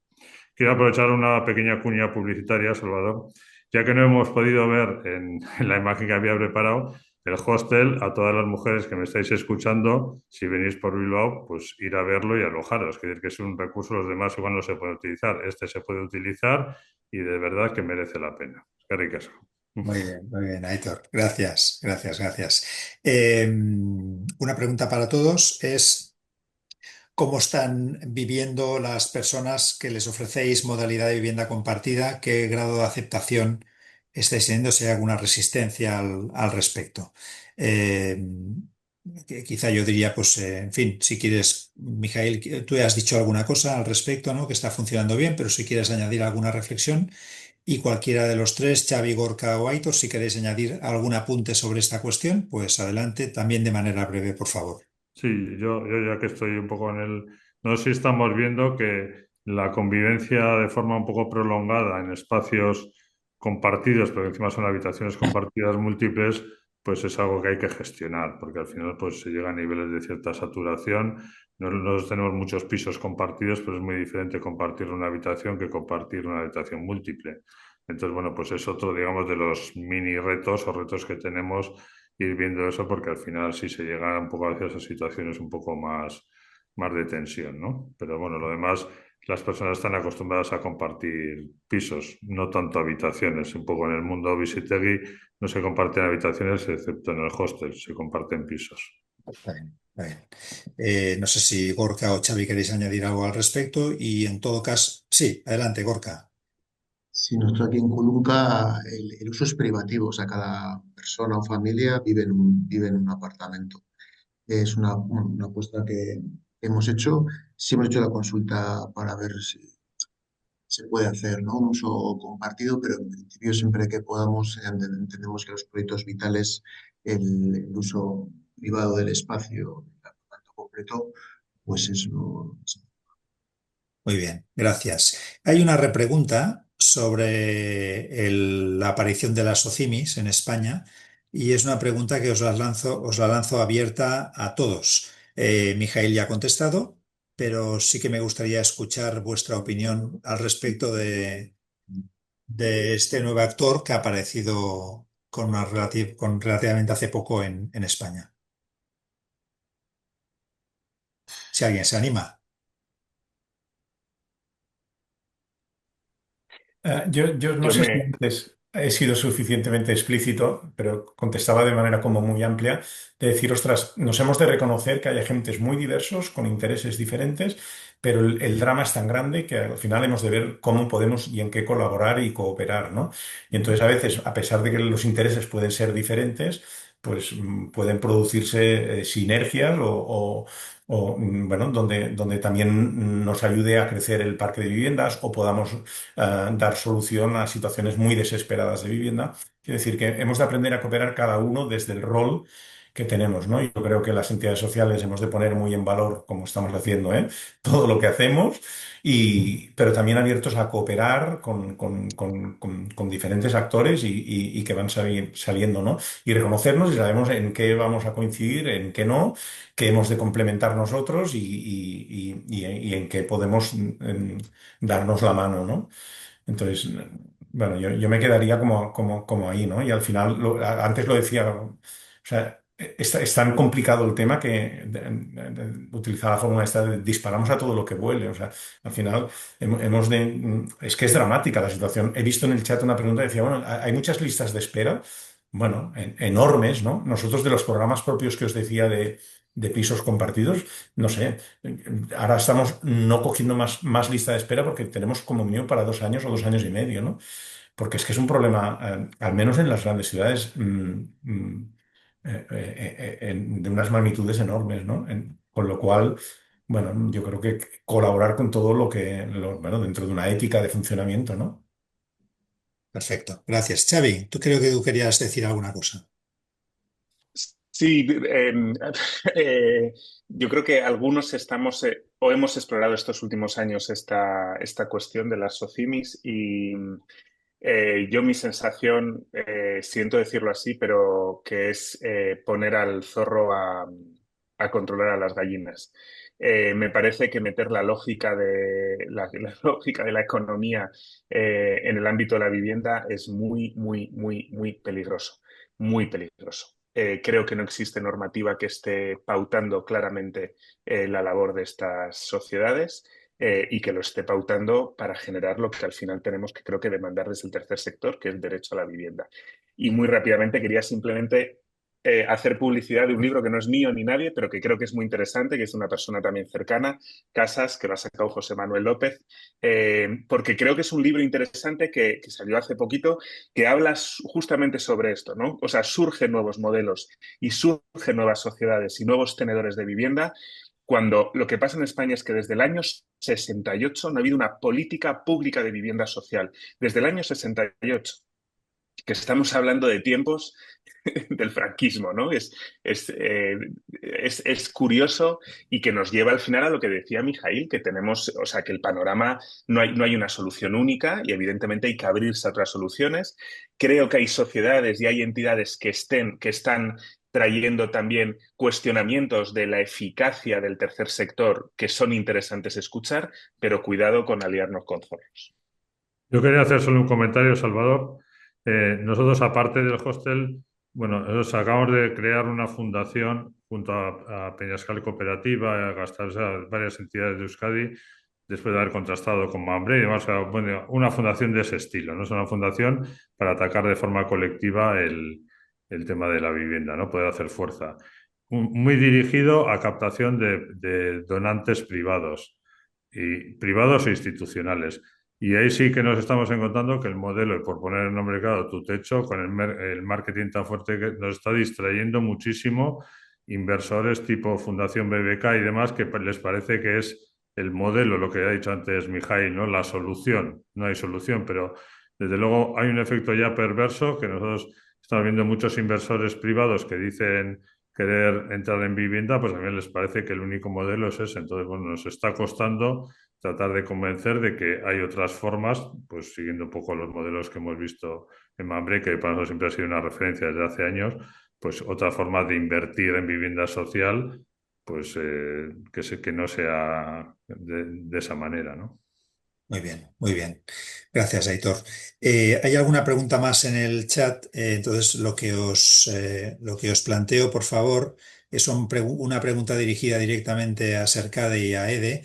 Quiero aprovechar una pequeña cuña publicitaria, Salvador, ya que no hemos podido ver en la imagen que había preparado el hostel. A todas las mujeres que me estáis escuchando, si venís por Bilbao, pues ir a verlo y alojaros. Es decir, que es un recurso, los demás igual no se pueden utilizar. Este se puede utilizar y de verdad que merece la pena. Qué ricasco. Muy bien, Aitor. Gracias, gracias, gracias. Una pregunta para todos es: ¿cómo están viviendo las personas que les ofrecéis modalidad de vivienda compartida? ¿Qué grado de aceptación estáis teniendo? Si hay alguna resistencia al respecto. Eh, Quizá yo diría, pues, en fin, si quieres, Mijail, tú ya has dicho alguna cosa al respecto, ¿no? Que está funcionando bien, pero si quieres añadir alguna reflexión. Y cualquiera de los tres, Xavi, Gorka o Aitor, si queréis añadir algún apunte sobre esta cuestión, pues adelante, también de manera breve, por favor. Sí, yo ya que estoy un poco en el... No sé si estamos viendo que la convivencia de forma un poco prolongada en espacios compartidos, pero encima son habitaciones compartidas múltiples, pues es algo que hay que gestionar, porque al final pues se llega a niveles de cierta saturación. Nosotros tenemos muchos pisos compartidos, pero es muy diferente compartir una habitación que compartir una habitación múltiple. Entonces, bueno, pues es otro, digamos, de los mini retos o retos que tenemos ir viendo eso, porque al final sí se llega un poco hacia esas situaciones un poco más de tensión, ¿no? Pero bueno, lo demás, las personas están acostumbradas a compartir pisos, no tanto habitaciones. Un poco en el mundo Visitegui no se comparten habitaciones, excepto en el hostel, se comparten pisos. Está bien, está bien. No sé si Gorka o Xavi queréis añadir algo al respecto y en todo caso, sí, adelante, Gorka. Si nosotros aquí en Colunga el uso es privativo, o sea, cada persona o familia vive en un apartamento. Es una apuesta que hemos hecho. Sí hemos hecho la consulta para ver si se puede hacer, ¿no? Un uso compartido, pero en principio siempre que podamos entendemos que los proyectos vitales, el uso privado del espacio, el apartamento completo, pues es lo... Muy bien, gracias. Hay una repregunta sobre la aparición de las OCIMIS en España y es una pregunta que os la lanzo abierta a todos. Mijail ya ha contestado, pero sí que me gustaría escuchar vuestra opinión al respecto de este nuevo actor que ha aparecido con relativamente hace poco en España. Si alguien se anima. Yo no Yo sé si me, antes he sido suficientemente explícito, pero contestaba de manera como muy amplia, de decir, ostras, nos hemos de reconocer que hay agentes muy diversos, con intereses diferentes, pero el drama es tan grande que al final hemos de ver cómo podemos y en qué colaborar y cooperar, ¿no? Y entonces a veces, a pesar de que los intereses pueden ser diferentes, pues pueden producirse sinergias bueno, donde también nos ayude a crecer el parque de viviendas o podamos dar solución a situaciones muy desesperadas de vivienda. Quiero decir que hemos de aprender a cooperar cada uno desde el rol que tenemos, ¿no? Yo creo que las entidades sociales hemos de poner muy en valor, como estamos haciendo, ¿eh? Todo lo que hacemos, pero también abiertos a cooperar con diferentes actores y que van saliendo, ¿no? Y reconocernos y sabemos en qué vamos a coincidir, en qué no, qué hemos de complementar nosotros y en qué podemos darnos la mano, ¿no? Entonces, bueno, yo me quedaría como ahí, ¿no? Y al final, antes lo decía, o sea, es tan complicado el tema que utilizar la fórmula esta de disparamos a todo lo que vuele. O sea, al final hemos de... Es que es dramática la situación. He visto en el chat una pregunta que decía, bueno, hay muchas listas de espera, bueno, enormes, ¿no? Nosotros de los programas propios que os decía de pisos compartidos, no sé, ahora estamos no cogiendo más lista de espera porque tenemos como mínimo para 2 años o 2 años y medio, ¿no? Porque es que es un problema, al menos en las grandes ciudades, de unas magnitudes enormes, ¿no? Con lo cual, bueno, yo creo que colaborar con todo bueno, dentro de una ética de funcionamiento, ¿no? Perfecto. Gracias. Xavi, creo que tú querías decir alguna cosa. sí, yo creo que algunos estamos o hemos explorado estos últimos años esta cuestión de las SOCIMIs y yo mi sensación, siento decirlo así, pero que es poner al zorro a controlar a las gallinas. Me parece que meter la lógica la lógica de la economía en el ámbito de la vivienda es muy, muy, muy, muy peligroso, muy peligroso. Creo que no existe normativa que esté pautando claramente la labor de estas sociedades y que lo esté pautando para generar lo que al final tenemos que creo que demandar desde el tercer sector, que es el derecho a la vivienda. Y muy rápidamente quería simplemente hacer publicidad de un libro que no es mío ni nadie, pero que creo que es muy interesante, que es de una persona también cercana, Casas, que lo ha sacado José Manuel López, porque creo que es un libro interesante que salió hace poquito, que habla justamente sobre esto, ¿no? O sea, surgen nuevos modelos y surgen nuevas sociedades y nuevos tenedores de vivienda cuando lo que pasa en España es que desde el año 68 no ha habido una política pública de vivienda social. Desde el año 68, que estamos hablando de tiempos del franquismo, ¿no? Es curioso y que nos lleva al final a lo que decía Mijail, que tenemos, o sea, que el panorama no hay una solución única y evidentemente hay que abrirse a otras soluciones. Creo que hay sociedades y hay entidades que están trayendo también cuestionamientos de la eficacia del tercer sector que son interesantes escuchar, pero cuidado con aliarnos con zorros. Yo quería hacer solo un comentario, Salvador. Nosotros, aparte del hostel, bueno, nosotros acabamos de crear una fundación junto a Peñascal Cooperativa, a gastar varias entidades de Euskadi, después de haber contrastado con Mambré y demás. O sea, bueno, una fundación de ese estilo, ¿no? Es una fundación para atacar de forma colectiva el tema de la vivienda, ¿no? Poder hacer fuerza. Muy dirigido a captación de donantes privados e institucionales. Y ahí sí que nos estamos encontrando que el modelo, y por poner el nombre claro, tu techo, con el marketing tan fuerte que nos está distrayendo muchísimo inversores tipo Fundación BBK y demás, que les parece que es el modelo, lo que ha dicho antes Mijail, ¿no? La solución. No hay solución, pero desde luego hay un efecto ya perverso que nosotros estamos viendo muchos inversores privados que dicen querer entrar en vivienda, pues a mí les parece que el único modelo es ese. Entonces, bueno, nos está costando tratar de convencer de que hay otras formas, pues siguiendo un poco los modelos que hemos visto en Mambré, que para nosotros siempre ha sido una referencia desde hace años, pues otra forma de invertir en vivienda social, pues que no sea de esa manera, ¿no? Muy bien, muy bien. Gracias, Aitor. ¿Hay alguna pregunta más en el chat? Entonces, lo que os planteo, por favor, una pregunta dirigida directamente a Sercade y a EDE.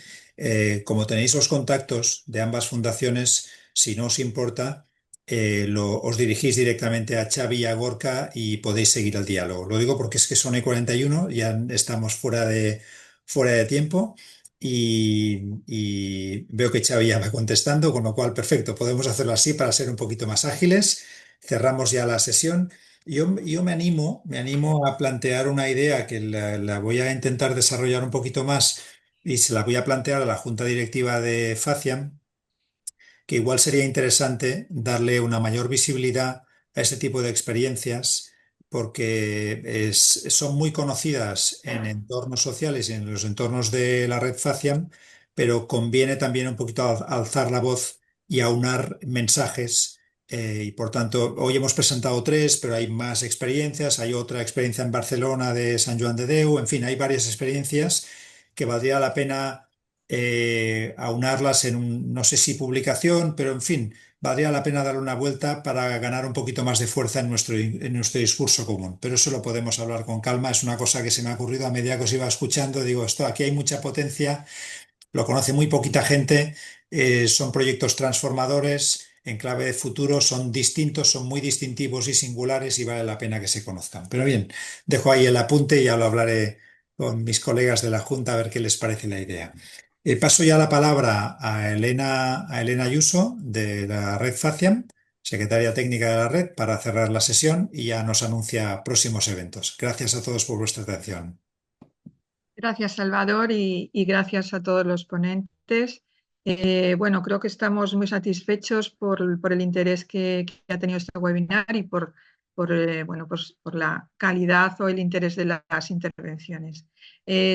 Como tenéis los contactos de ambas fundaciones, si no os importa, os dirigís directamente a Xavi y a Gorka y podéis seguir el diálogo. Lo digo porque es que son E41, ya estamos fuera de tiempo y veo que Xavi ya va contestando, con lo cual, perfecto, podemos hacerlo así para ser un poquito más ágiles. Cerramos ya la sesión. Yo me animo a plantear una idea que la voy a intentar desarrollar un poquito más y se la voy a plantear a la junta directiva de Faciam, que igual sería interesante darle una mayor visibilidad a este tipo de experiencias porque son muy conocidas en entornos sociales y en los entornos de la red Faciam, pero conviene también un poquito alzar la voz y aunar mensajes. Y por tanto, hoy hemos presentado tres, pero hay más experiencias. Hay otra experiencia en Barcelona de Sant Joan de Déu. En fin, hay varias experiencias que valdría la pena aunarlas en no sé si publicación, pero en fin, valdría la pena darle una vuelta para ganar un poquito más de fuerza en nuestro discurso común. Pero eso lo podemos hablar con calma. Es una cosa que se me ha ocurrido a medida que os iba escuchando. Digo, esto aquí hay mucha potencia, lo conoce muy poquita gente, son proyectos transformadores. En clave de futuro son distintos, son muy distintivos y singulares y vale la pena que se conozcan. Pero bien, dejo ahí el apunte y ya lo hablaré con mis colegas de la Junta a ver qué les parece la idea. Paso ya la palabra a Elena Ayuso de la red Faciam, secretaria técnica de la red, para cerrar la sesión y ya nos anuncia próximos eventos. Gracias a todos por vuestra atención. Gracias, Salvador, y gracias a todos los ponentes. Bueno, creo que estamos muy satisfechos por el interés que ha tenido este webinar y bueno, pues por la calidad o el interés de las intervenciones.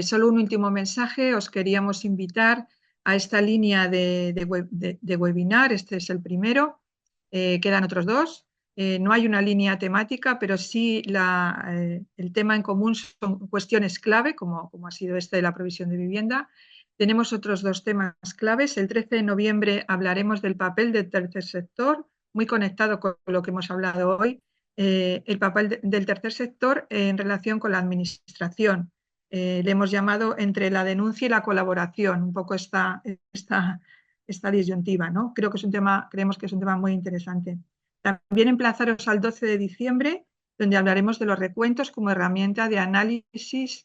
Solo un último mensaje. Os queríamos invitar a esta línea de webinar. Este es el primero. Quedan otros dos. No hay una línea temática, pero sí el tema en común son cuestiones clave, como ha sido este de la provisión de vivienda. Tenemos otros dos temas claves. El 13 de noviembre hablaremos del papel del tercer sector, muy conectado con lo que hemos hablado hoy. El papel del tercer sector en relación con la administración. Le hemos llamado entre la denuncia y la colaboración, un poco esta disyuntiva, ¿no? Creemos que es un tema muy interesante. También emplazaros al 12 de diciembre, donde hablaremos de los recuentos como herramienta de análisis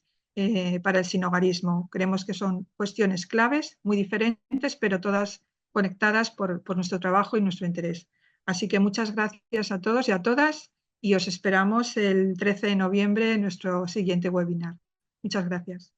para el sinhogarismo. Creemos que son cuestiones claves, muy diferentes, pero todas conectadas por nuestro trabajo y nuestro interés. Así que muchas gracias a todos y a todas y os esperamos el 13 de noviembre en nuestro siguiente webinar. Muchas gracias.